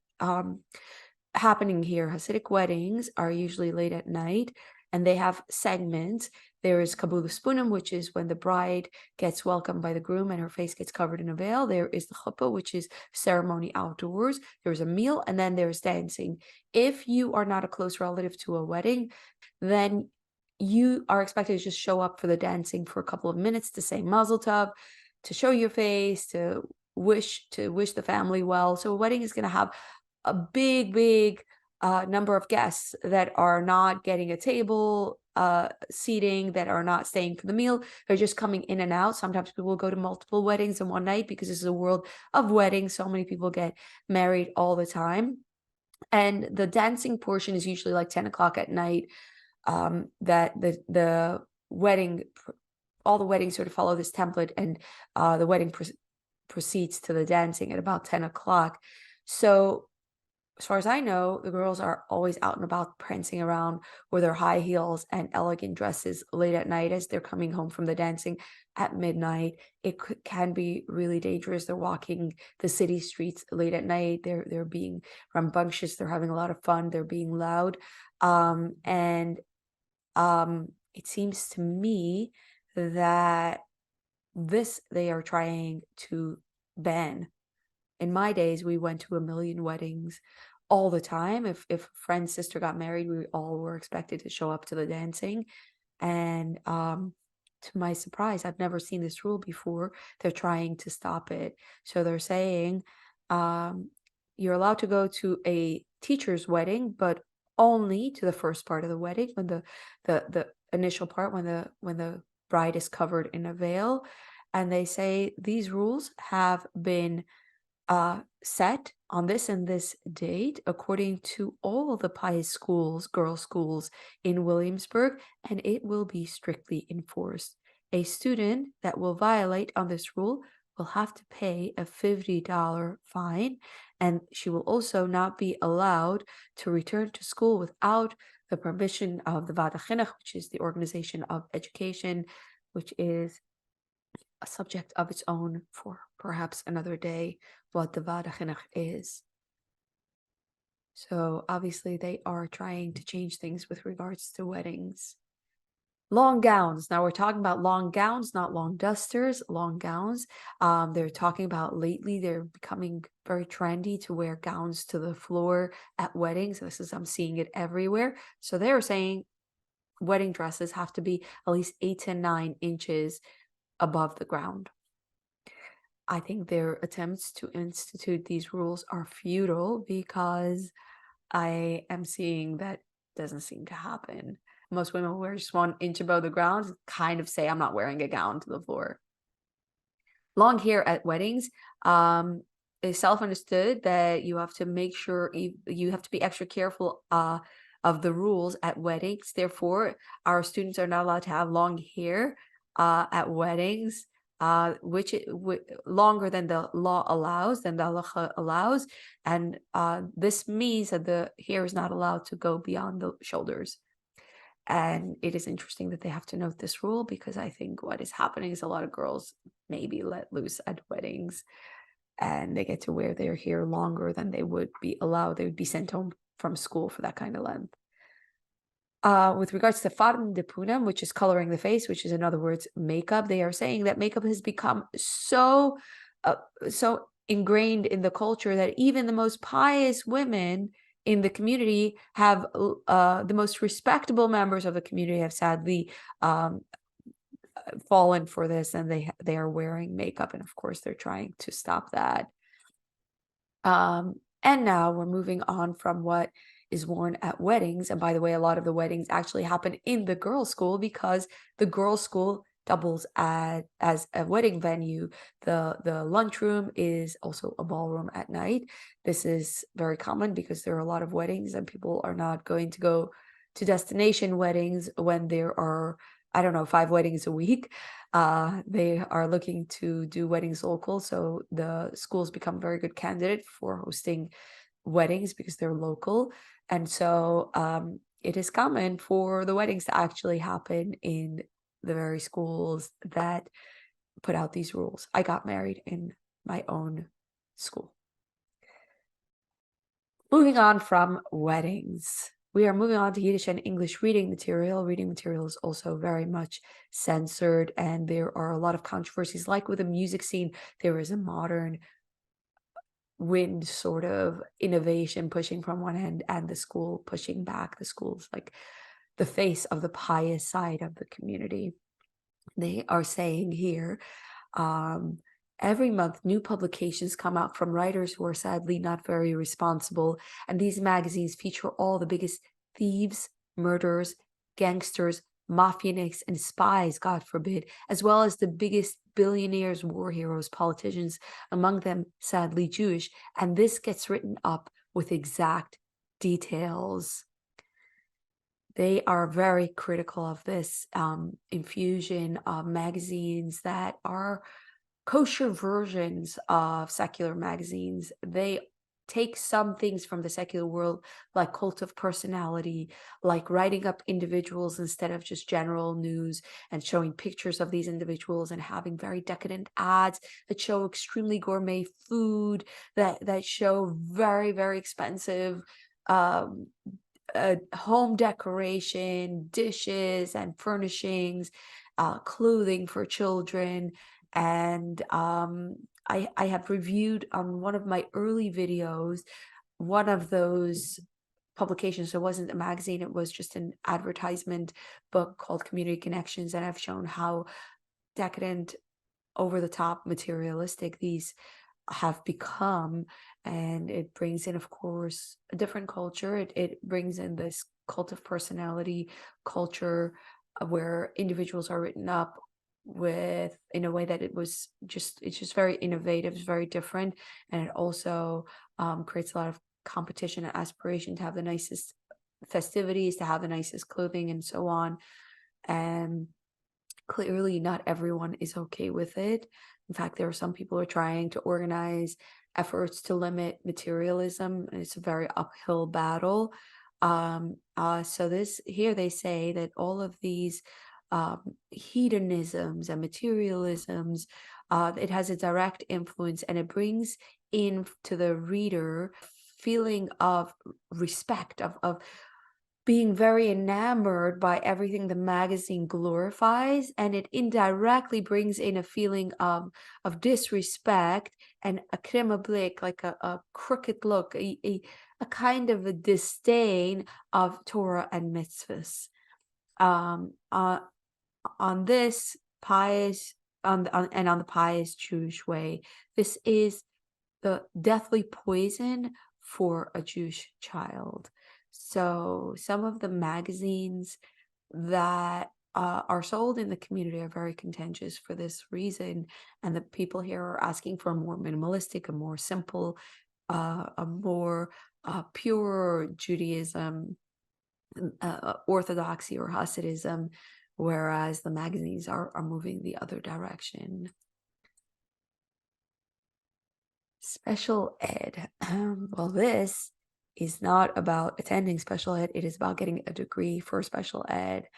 happening here. Hasidic weddings are usually late at night, and they have segments. There is Kabbalah Spunim, which is when the bride gets welcomed by the groom and her face gets covered in a veil. There is the chuppah, which is ceremony outdoors. There's a meal, and then there's dancing. If you are not a close relative to a wedding, then you are expected to just show up for the dancing for a couple of minutes to say mazel tov, to show your face, to wish the family well. So a wedding is going to have a big number of guests that are not getting a table seating, that are not staying for the meal. They're just coming in and out. Sometimes people go to multiple weddings in one night because this is a world of weddings. So many people get married all the time. And the dancing portion is usually like 10 o'clock at night. That the wedding, all the weddings sort of follow this template, and the wedding proceeds to the dancing at about 10 o'clock. So as far as I know, the girls are always out and about prancing around with their high heels and elegant dresses late at night as they're coming home from the dancing at midnight. It can be really dangerous. They're walking the city streets late at night. They're being rambunctious. They're having a lot of fun. They're being loud. And it seems to me that this they are trying to ban. In my days, we went to a million weddings all the time. If a friend's sister got married, we all were expected to show up to the dancing. And to my surprise, I've never seen this rule before. They're trying to stop it. So they're saying you're allowed to go to a teacher's wedding, but only to the first part of the wedding, when the initial part, when the bride is covered in a veil. And they say these rules have been set on this and this date according to all the pious schools, girls' schools in Williamsburg, and it will be strictly enforced. A student that will violate on this rule will have to pay a $50 fine, and she will also not be allowed to return to school without the permission of the Vada Chinuch, which is the organization of education, which is a subject of its own for perhaps another day, what the Vada Chinuch is. So obviously they are trying to change things with regards to weddings. Long gowns. Now we're talking about long gowns, not long dusters, long gowns. They're talking about lately they're becoming very trendy to wear gowns to the floor at weddings. I'm seeing it everywhere. So they're saying wedding dresses have to be at least 8 to 9 inches above the ground. I think their attempts to institute these rules are futile because I am seeing that doesn't seem to happen. Most women wear just 1 inch above the ground, kind of say, I'm not wearing a gown to the floor. Long hair at weddings. It's self-understood that you have to make sure you have to be extra careful of the rules at weddings. Therefore, our students are not allowed to have long hair at weddings, which longer than the law allows, than the halacha allows. And this means that the hair is not allowed to go beyond the shoulders. And it is interesting that they have to note this rule, because I think what is happening is a lot of girls maybe let loose at weddings and they get to wear their hair longer than they would be allowed. They would be sent home from school for that kind of length. With regards to farm de punam, which is coloring the face, which is in other words makeup, they are saying that makeup has become so ingrained in the culture that even the most pious women in the community have the most respectable members of the community have sadly fallen for this, and they are wearing makeup, and of course they're trying to stop that. And now we're moving on from what is worn at weddings. And by the way, a lot of the weddings actually happen in the girls' school, because the girls' school doubles as a wedding venue. The lunchroom is also a ballroom at night. This is very common because there are a lot of weddings and people are not going to go to destination weddings when there are, I don't know, 5 weddings a week. They are looking to do weddings local. So the schools become a very good candidate for hosting weddings because they're local. And so it is common for the weddings to actually happen in the very schools that put out these rules. I got married in my own school. Moving on from weddings, we are moving on to Yiddish and English reading material. Reading material is also very much censored, and there are a lot of controversies. Like with the music scene, there is a modern wind sort of innovation pushing from one end and the school pushing back. The school's like the face of the pious side of the community. They are saying here, every month new publications come out from writers who are sadly not very responsible, and these magazines feature all the biggest thieves, murderers, gangsters, mafianics, and spies, God forbid, as well as the biggest billionaires, war heroes, politicians, among them sadly Jewish. And this gets written up with exact details. They are very critical of this infusion of magazines that are kosher versions of secular magazines. They take some things from the secular world, like cult of personality, like writing up individuals instead of just general news, and showing pictures of these individuals, and having very decadent ads that show extremely gourmet food, that show very, very expensive home decoration, dishes and furnishings, clothing for children. And I have reviewed on one of my early videos one of those publications. So it wasn't a magazine, it was just an advertisement book called Community Connections, and I've shown how decadent, over the top, materialistic these have become. And it brings in, of course, a different culture. It brings in this cult of personality culture, where individuals are written up with in a way that it's just very innovative, it's very different. And it also creates a lot of competition and aspiration to have the nicest festivities, to have the nicest clothing, and so on. And clearly not everyone is okay with it. In fact, there are some people who are trying to organize efforts to limit materialism, and it's a very uphill battle. So this here they say that all of these hedonisms and materialisms, it has a direct influence, and it brings in to the reader feeling of respect, of being very enamored by everything the magazine glorifies, and it indirectly brings in a feeling of disrespect and a kremablik, like a crooked look, a kind of a disdain of Torah and mitzvahs. On this pious, on the pious Jewish way, this is the deathly poison for a Jewish child. So some of the magazines that are sold in the community are very contentious for this reason. And the people here are asking for a more minimalistic, a more simple, a more pure Judaism, orthodoxy or Hasidism, whereas the magazines are moving the other direction. Special ed. Well, this is not about attending special ed. It is about getting a degree for special ed.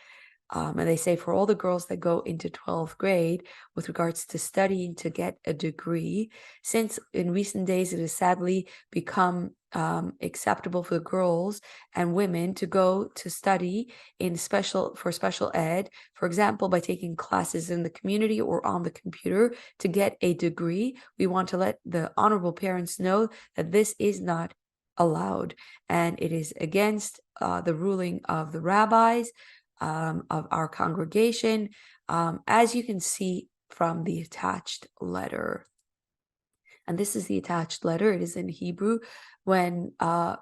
And they say for all the girls that go into 12th grade with regards to studying to get a degree, since in recent days it has sadly become acceptable for girls and women to go to study in special ed, for example, by taking classes in the community or on the computer to get a degree. We want to let the honorable parents know that this is not allowed, and it is against the ruling of the rabbis of our congregation, as you can see from the attached letter. And this is the attached letter. It is in Hebrew. When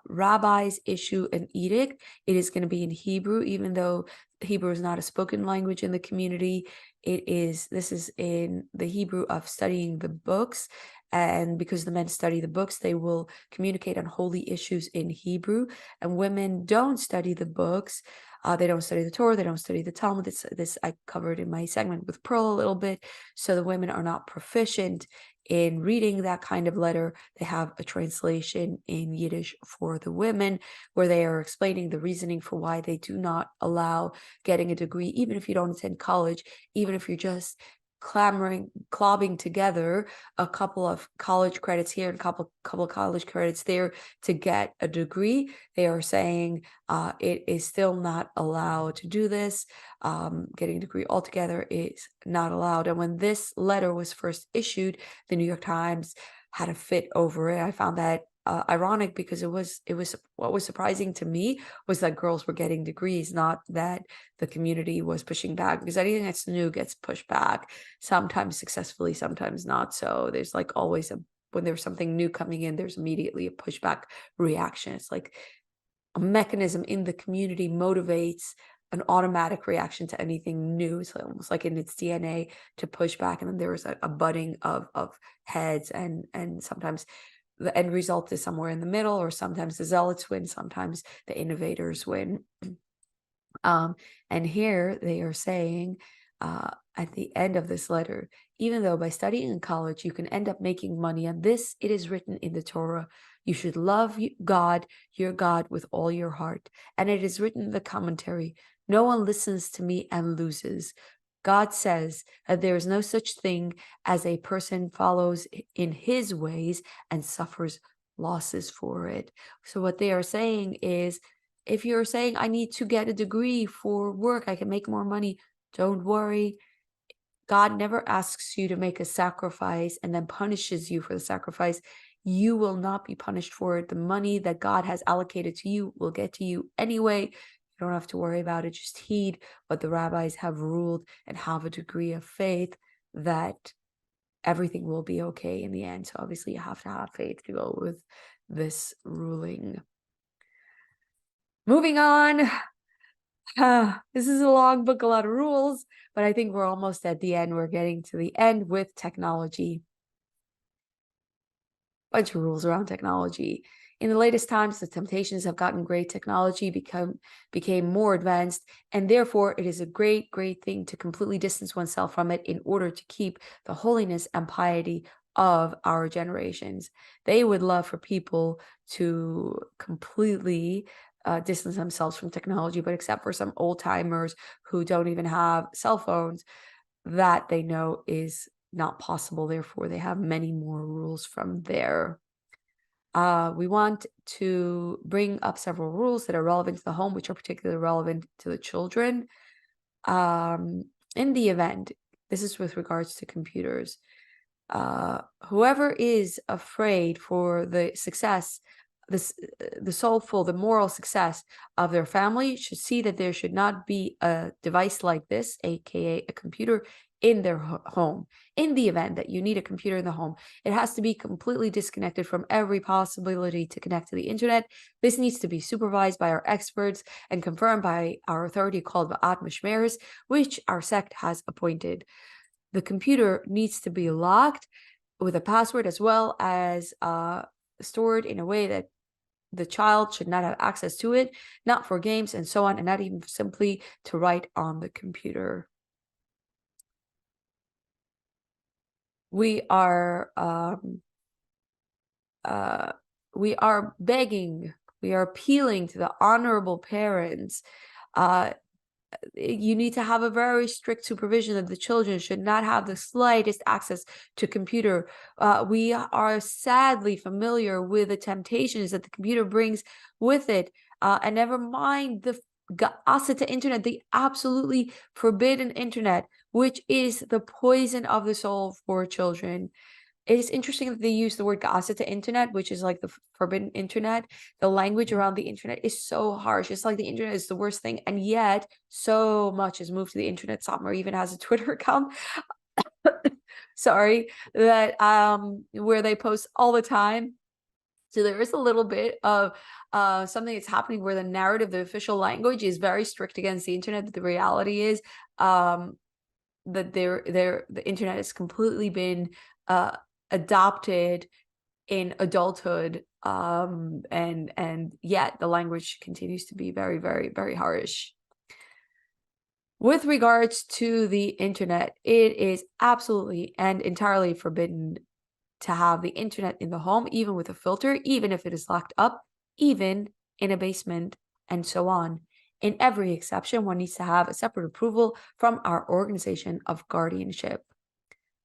rabbis issue an edict, it is going to be in Hebrew, even though Hebrew is not a spoken language in the community. This is in the Hebrew of studying the books. And because the men study the books, they will communicate on holy issues in Hebrew. And women don't study the books. They don't study the Torah. They don't study the Talmud. This I covered in my segment with Pearl a little bit. So the women are not proficient in reading that kind of letter. They have a translation in Yiddish for the women, where they are explaining the reasoning for why they do not allow getting a degree, even if you don't attend college, even if you're just clobbing together a couple of college credits here and a couple of college credits there to get a degree. They are saying it is still not allowed to do this. Getting a degree altogether is not allowed. And when this letter was first issued, the New York Times had a fit over it. I found that ironic, because it was what was surprising to me was that girls were getting degrees, not that the community was pushing back, because anything that's new gets pushed back, sometimes successfully, sometimes not. So there's like always when there's something new coming in, there's immediately a pushback reaction. It's like a mechanism in the community motivates an automatic reaction to anything new. It's almost like in its DNA to push back. And then there was a butting of heads, and sometimes the end result is somewhere in the middle, or sometimes the zealots win, sometimes the innovators win. And here they are saying at the end of this letter, even though by studying in college you can end up making money, and this it is written in the Torah, you should love God, your God, with all your heart. And it is written in the commentary, no one listens to me and loses. God says that there is no such thing as a person follows in his ways and suffers losses for it. So what they are saying is, if you're saying, I need to get a degree for work, I can make more money, don't worry. God never asks you to make a sacrifice and then punishes you for the sacrifice. You will not be punished for it. The money that God has allocated to you will get to you anyway. You don't have to worry about it. Just heed what the rabbis have ruled and have a degree of faith that everything will be okay in the end. So obviously you have to have faith to go with this ruling. Moving on. This is a long book, a lot of rules, but I think we're almost at the end. We're getting to the end with technology. Bunch of rules around technology. In the latest times, the temptations have gotten great. Technology became more advanced, and therefore it is a great thing to completely distance oneself from it in order to keep the holiness and piety of our generations. They would love for people to completely distance themselves from technology, but except for some old timers who don't even have cell phones, that they know is not possible. Therefore, they have many more rules from there. We want to bring up several rules that are relevant to the home, which are particularly relevant to the children. In the event, this is with regards to computers, whoever is afraid for the success, the soulful, the moral success of their family, should see that there should not be a device like this, aka a computer, in their home. In the event that you need a computer in the home, it has to be completely disconnected from every possibility to connect to the internet. This needs to be supervised by our experts and confirmed by our authority called Ba'at Mishmeres, which our sect has appointed. The computer needs to be locked with a password, as well as stored in a way that the child should not have access to it, not for games and so on, and not even simply to write on the computer. We are begging, we are appealing to the honorable parents. You need to have a very strict supervision that the children should not have the slightest access to computer. We are sadly familiar with the temptations that the computer brings with it, and never mind the Ga'asata internet, the absolutely forbidden internet, which is the poison of the soul for children. It is interesting that they use the word Ga'asata internet, which is like the forbidden internet. The language around the internet is so harsh. It's like the internet is the worst thing, and yet so much has moved to the internet. Satmar even has a Twitter account. Sorry, that where they post all the time. So there is a little bit of something that's happening where the narrative, the official language, is very strict against the internet. But the reality is that the internet has completely been adopted in adulthood, and yet the language continues to be very, very, very harsh. With regards to the internet, it is absolutely and entirely forbidden to have the internet in the home, even with a filter, even if it is locked up, even in a basement, and so on. In every exception, one needs to have a separate approval from our organization of guardianship.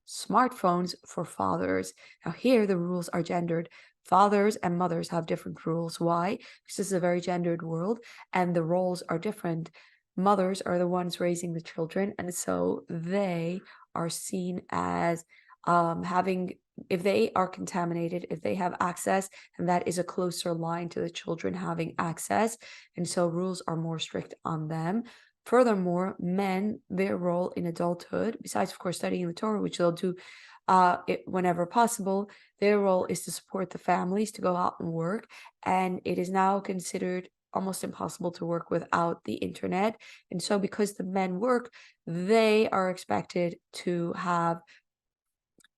Smartphones for fathers. Now here the rules are gendered. Fathers and mothers have different rules. Why? Because this is a very gendered world and the roles are different. Mothers are the ones raising the children, and so they are seen as having, if they are contaminated, if they have access, and that is a closer line to the children having access, and so rules are more strict on them. Furthermore, men, their role in adulthood, besides of course studying the Torah, which they'll do whenever possible, their role is to support the families, to go out and work, and it is now considered almost impossible to work without the internet. And so because the men work, they are expected to have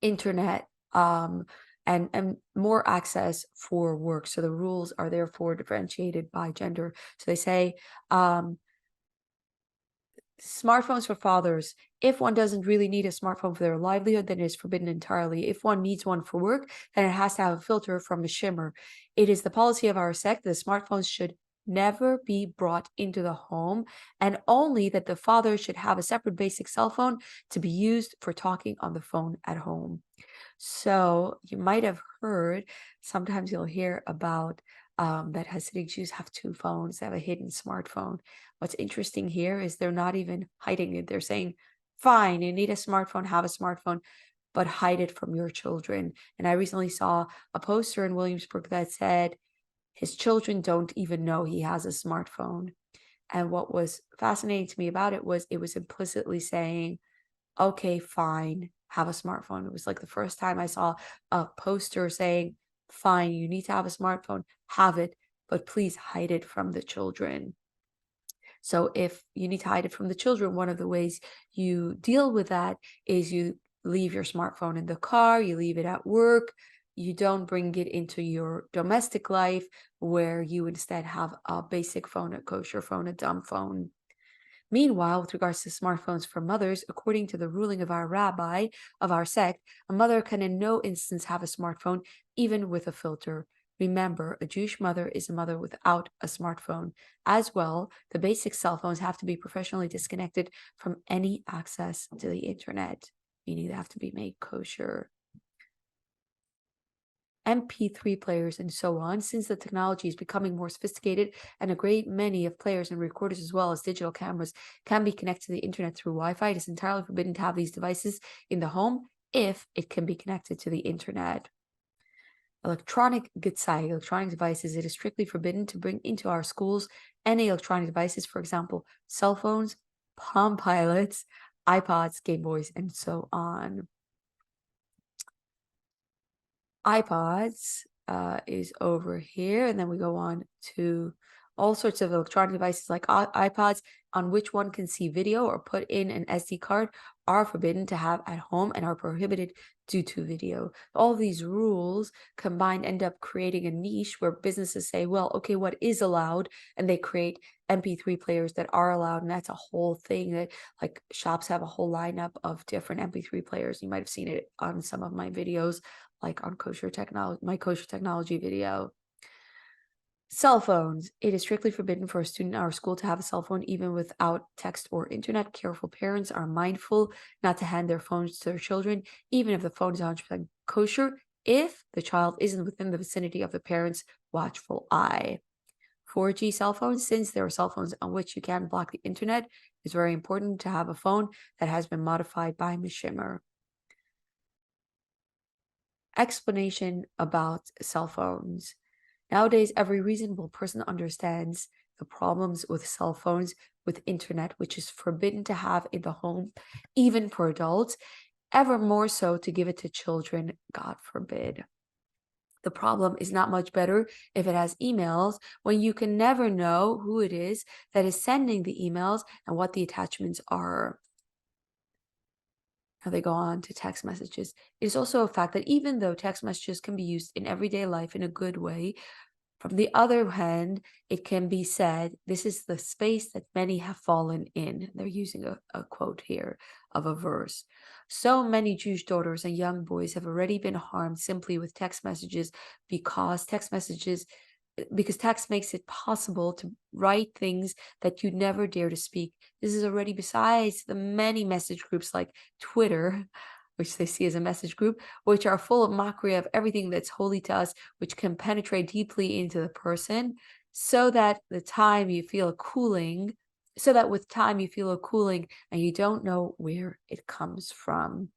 internet and more access for work. So the rules are therefore differentiated by gender. So they say smartphones for fathers. If one doesn't really need a smartphone for their livelihood, then it is forbidden entirely. If one needs one for work, then it has to have a filter from a shimmer. It is the policy of our sect that smartphones should never be brought into the home, and only that the father should have a separate basic cell phone to be used for talking on the phone at home. So you might have heard, sometimes you'll hear about that Hasidic Jews have two phones, they have a hidden smartphone. What's interesting here is they're not even hiding it. They're saying, fine, you need a smartphone, have a smartphone, but hide it from your children. And I recently saw a poster in Williamsburg that said his children don't even know he has a smartphone. And what was fascinating to me about it was implicitly saying, okay, fine, have a smartphone. It was like the first time I saw a poster saying, fine, you need to have a smartphone, have it, but please hide it from the children. So if you need to hide it from the children, one of the ways you deal with that is you leave your smartphone in the car, you leave it at work, you don't bring it into your domestic life where you instead have a basic phone, a kosher phone, a dumb phone. Meanwhile, with regards to smartphones for mothers, according to the ruling of our rabbi of our sect, a mother can in no instance have a smartphone, even with a filter. Remember, a Jewish mother is a mother without a smartphone. As well, the basic cell phones have to be professionally disconnected from any access to the internet, meaning they have to be made kosher. MP3 players and so on, since the technology is becoming more sophisticated and a great many of players and recorders as well as digital cameras can be connected to the internet through Wi-Fi, it is entirely forbidden to have these devices in the home if it can be connected to the internet. Electronic devices, it is strictly forbidden to bring into our schools any electronic devices, for example, cell phones, Palm Pilots, iPods, Game Boys, and so on. iPods is over here, and then we go on to all sorts of electronic devices like iPods on which one can see video or put in an SD card are forbidden to have at home and are prohibited due to video. All of these rules combined end up creating a niche where businesses say, well, okay, what is allowed? And they create MP3 players that are allowed, and that's a whole thing that like shops have a whole lineup of different MP3 players. You might have seen it on some of my videos, like on kosher technology, my kosher technology video. Cell phones. It is strictly forbidden for a student in our school to have a cell phone, even without text or internet. Careful parents are mindful not to hand their phones to their children, even if the phone is 100% kosher, if the child isn't within the vicinity of the parent's watchful eye. 4G cell phones, since there are cell phones on which you can block the internet, it's very important to have a phone that has been modified by Mishimmer. Explanation about cell phones. Nowadays, every reasonable person understands the problems with cell phones, with internet, which is forbidden to have in the home, even for adults, ever more so to give it to children, God forbid. The problem is not much better if it has emails, when you can never know who it is that is sending the emails and what the attachments are. Now they go on to text messages. It is also a fact that even though text messages can be used in everyday life in a good way, from the other hand, it can be said, this is the space that many have fallen in. They're using a quote here of a verse. So many Jewish daughters and young boys have already been harmed simply with text messages because text makes it possible to write things that you never dare to speak. This is already besides the many message groups like Twitter, which they see as a message group, which are full of mockery of everything that's holy to us, which can penetrate deeply into the person, so that with time you feel a cooling and you don't know where it comes from.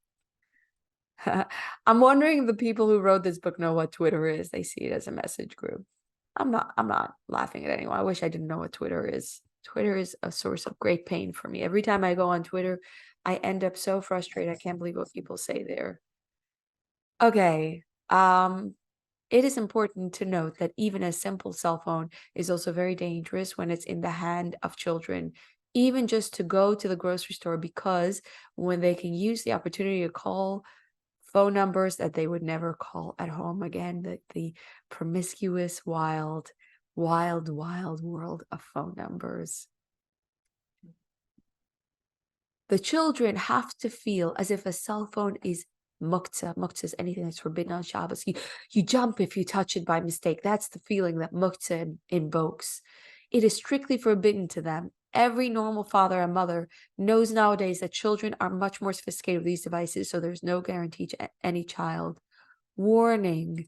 I'm wondering if the people who wrote this book know what Twitter is. They see it as a message group. I'm not laughing at anyone. I wish I didn't know what Twitter is. Twitter is a source of great pain for me. Every time I go on Twitter, I end up so frustrated. I can't believe what people say there. Okay. It is important to note that even a simple cell phone is also very dangerous when it's in the hand of children, even just to go to the grocery store, because when they can use the opportunity to call phone numbers that they would never call at home again, the promiscuous, wild, wild, wild world of phone numbers. The children have to feel as if a cell phone is muktzah. Muktzah is anything that's forbidden on Shabbos. You jump if you touch it by mistake. That's the feeling that muktzah invokes. It is strictly forbidden to them. Every normal father and mother knows nowadays that children are much more sophisticated with these devices, so there's no guarantee to any child. Warning: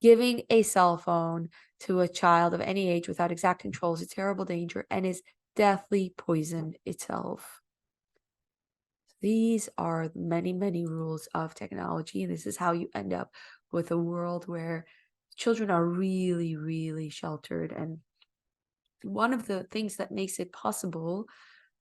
giving a cell phone to a child of any age without exact control is a terrible danger and is deathly poison itself. These are many, many rules of technology, and this is how you end up with a world where children are really, really sheltered. And one of the things that makes it possible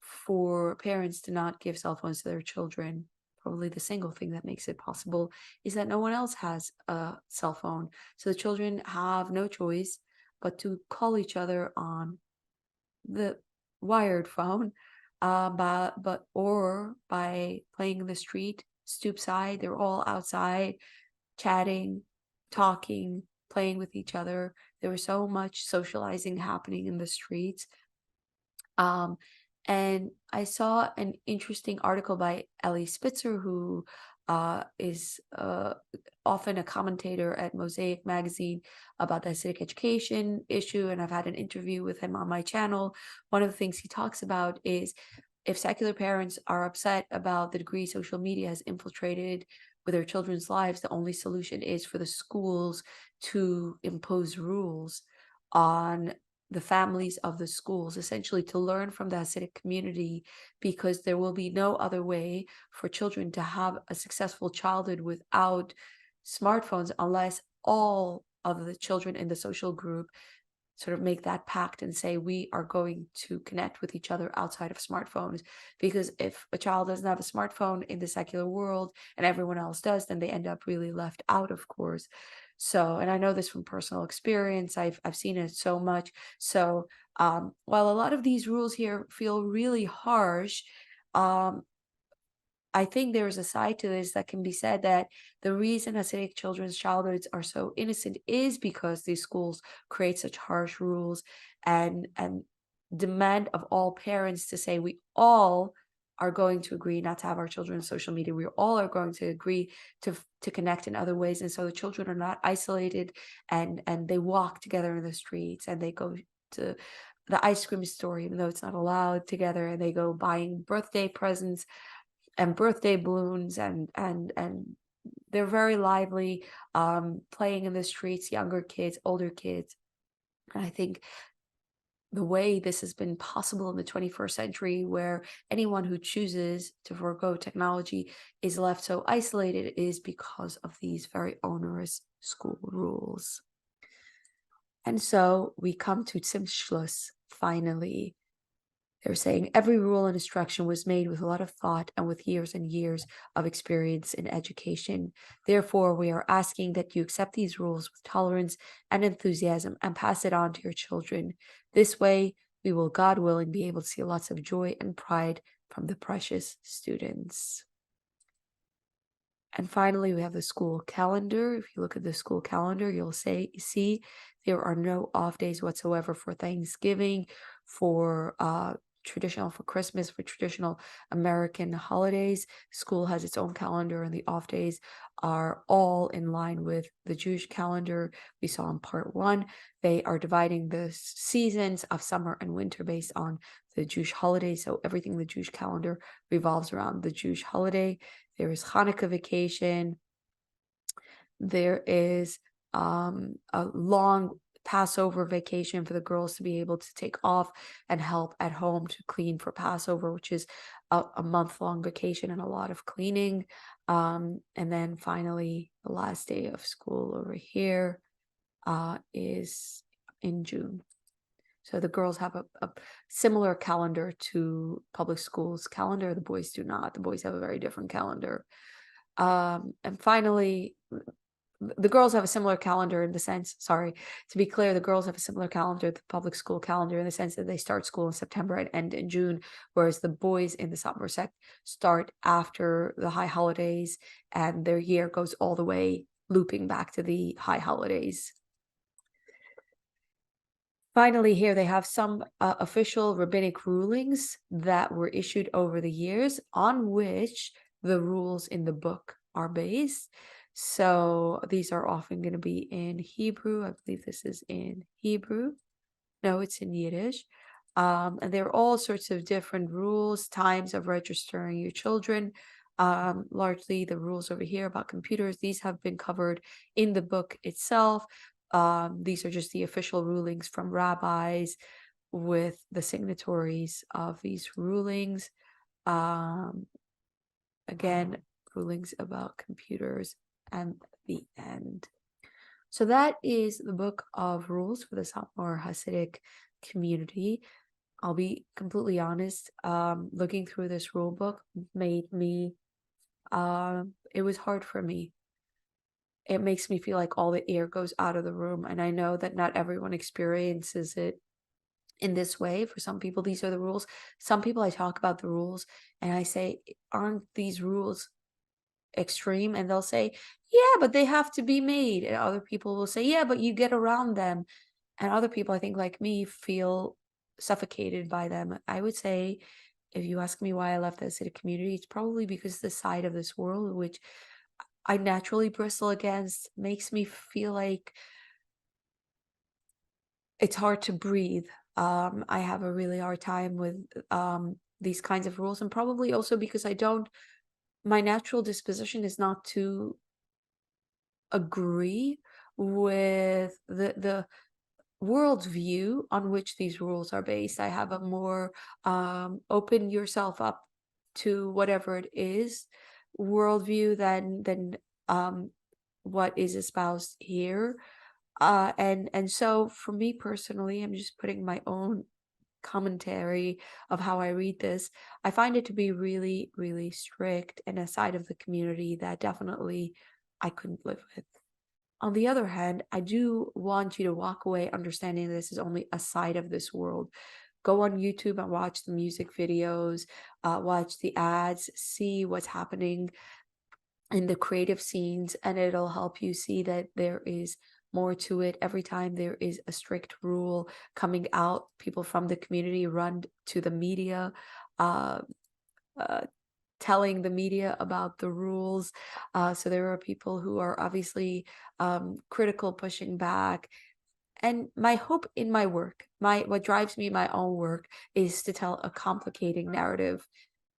for parents to not give cell phones to their children, probably the single thing that makes it possible, is that no one else has a cell phone. So the children have no choice but to call each other on the wired phone, or by playing in the street, stoop side. They're all outside, chatting, talking, playing with each other. There was so much socializing happening in the streets. And I saw an interesting article by Ellie Spitzer, who is often a commentator at Mosaic magazine about the Hasidic education issue, and I've had an interview with him on my channel. One of the things he talks about is if secular parents are upset about the degree social media has infiltrated with their children's lives, the only solution is for the schools to impose rules on the families of the schools, essentially to learn from the Hasidic community, because there will be no other way for children to have a successful childhood without smartphones unless all of the children in the social group sort of make that pact and say, we are going to connect with each other outside of smartphones. Because if a child doesn't have a smartphone in the secular world and everyone else does, then they end up really left out, of course. So, and I know this from personal experience, I've seen it so much. So while a lot of these rules here feel really harsh, I think there's a side to this that can be said, that the reason Hasidic children's childhoods are so innocent is because these schools create such harsh rules and demand of all parents to say, we all are going to agree not to have our children on social media. We all are going to agree to connect in other ways. And so the children are not isolated, and they walk together in the streets, and they go to the ice cream store, even though it's not allowed, together, and they go buying birthday presents and birthday balloons, and they're very lively, playing in the streets, younger kids, older kids. And I think the way this has been possible in the 21st century, where anyone who chooses to forego technology is left so isolated, is because of these very onerous school rules. And so we come to Zum Schluss, finally. They're saying every rule and instruction was made with a lot of thought and with years and years of experience in education. Therefore, we are asking that you accept these rules with tolerance and enthusiasm and pass it on to your children. This way, we will, God willing, be able to see lots of joy and pride from the precious students. And finally, we have the school calendar. If you look at the school calendar, you'll see there are no off days whatsoever for Thanksgiving, for Christmas, for traditional American holidays. School has its own calendar, and the off days are all in line with the Jewish calendar. We saw in part 1, they are dividing the seasons of summer and winter based on the Jewish holiday. So everything in the Jewish calendar revolves around the Jewish holiday. There is Hanukkah vacation. There is a long Passover vacation for the girls to be able to take off and help at home to clean for Passover, which is a month-long vacation and a lot of cleaning. And then finally, the last day of school over here is in June. So the girls have a similar calendar to public schools calendar. The boys do not. The boys have a very different calendar. And finally, the girls have a similar calendar in the sense, sorry, to be clear, the girls have a similar calendar, the public school calendar, in the sense that they start school in September and end in June, whereas the boys in the Satmar sect start after the high holidays, and their year goes all the way looping back to the high holidays. Finally, here they have some official rabbinic rulings that were issued over the years on which the rules in the book are based. So these are often going to be in Hebrew. I believe this is in Hebrew. No, it's in Yiddish. And there are all sorts of different rules, times of registering your children. Largely the rules over here about computers, these have been covered in the book itself. These are just the official rulings from rabbis with the signatories of these rulings. Again, rulings about computers and the end. So that is the book of rules for the Satmar Hasidic community. I'll be completely honest, looking through this rule book made me, it was hard for me. It makes me feel like all the air goes out of the room. And I know that not everyone experiences it in this way. For some people, these are the rules. Some people, I talk about the rules and I say, aren't these rules extreme? And they'll say, yeah, but they have to be made. And other people will say, yeah, but you get around them. And other people, I think, like me, feel suffocated by them. I would say, if you ask me why I left the Hasidic community, it's probably because the side of this world, which I naturally bristle against, makes me feel like it's hard to breathe. I have a really hard time with these kinds of rules, and probably also because my natural disposition is not to agree with the worldview on which these rules are based. I have a more open yourself up to whatever it is worldview than what is espoused here. And so for me personally, I'm just putting my own commentary of how I read this. I find it to be really, really strict and a side of the community that definitely I couldn't live with. On the other hand, I do want you to walk away understanding this is only a side of this world. Go on YouTube and watch the music videos, watch the ads, see what's happening in the creative scenes, and it'll help you see that there is more to it. Every time there is a strict rule coming out, people from the community run to the media, uh, telling the media about the rules. So there are people who are obviously critical, pushing back. And my hope in my work, what drives me in my own work, is to tell a complicating narrative.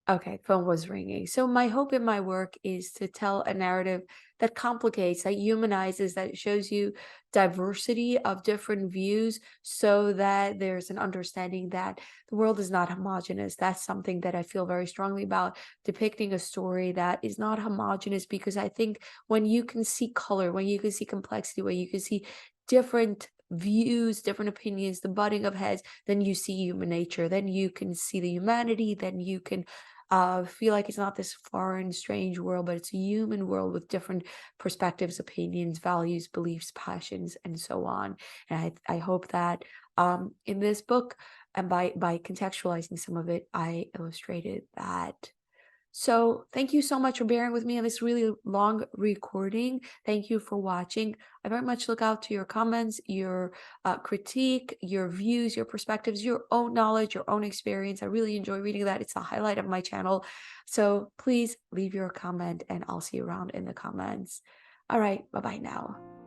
Okay, phone was ringing. So my hope in my work is to tell a narrative that complicates, that humanizes, that shows you diversity of different views so that there's an understanding that the world is not homogenous. That's something that I feel very strongly about, depicting a story that is not homogenous, because I think when you can see color, when you can see complexity, when you can see different views, different opinions, the butting of heads, then you see human nature, then you can see the humanity, then you can feel like it's not this foreign, strange world, but it's a human world with different perspectives, opinions, values, beliefs, passions, and so on. And I hope that in this book, and by contextualizing some of it, I illustrated that. So thank you so much for bearing with me on this really long recording. Thank you for watching. I very much look out to your comments, your critique, your views, your perspectives, your own knowledge, your own experience. I really enjoy reading that. It's the highlight of my channel. So please leave your comment and I'll see you around in the comments. All right, bye-bye now.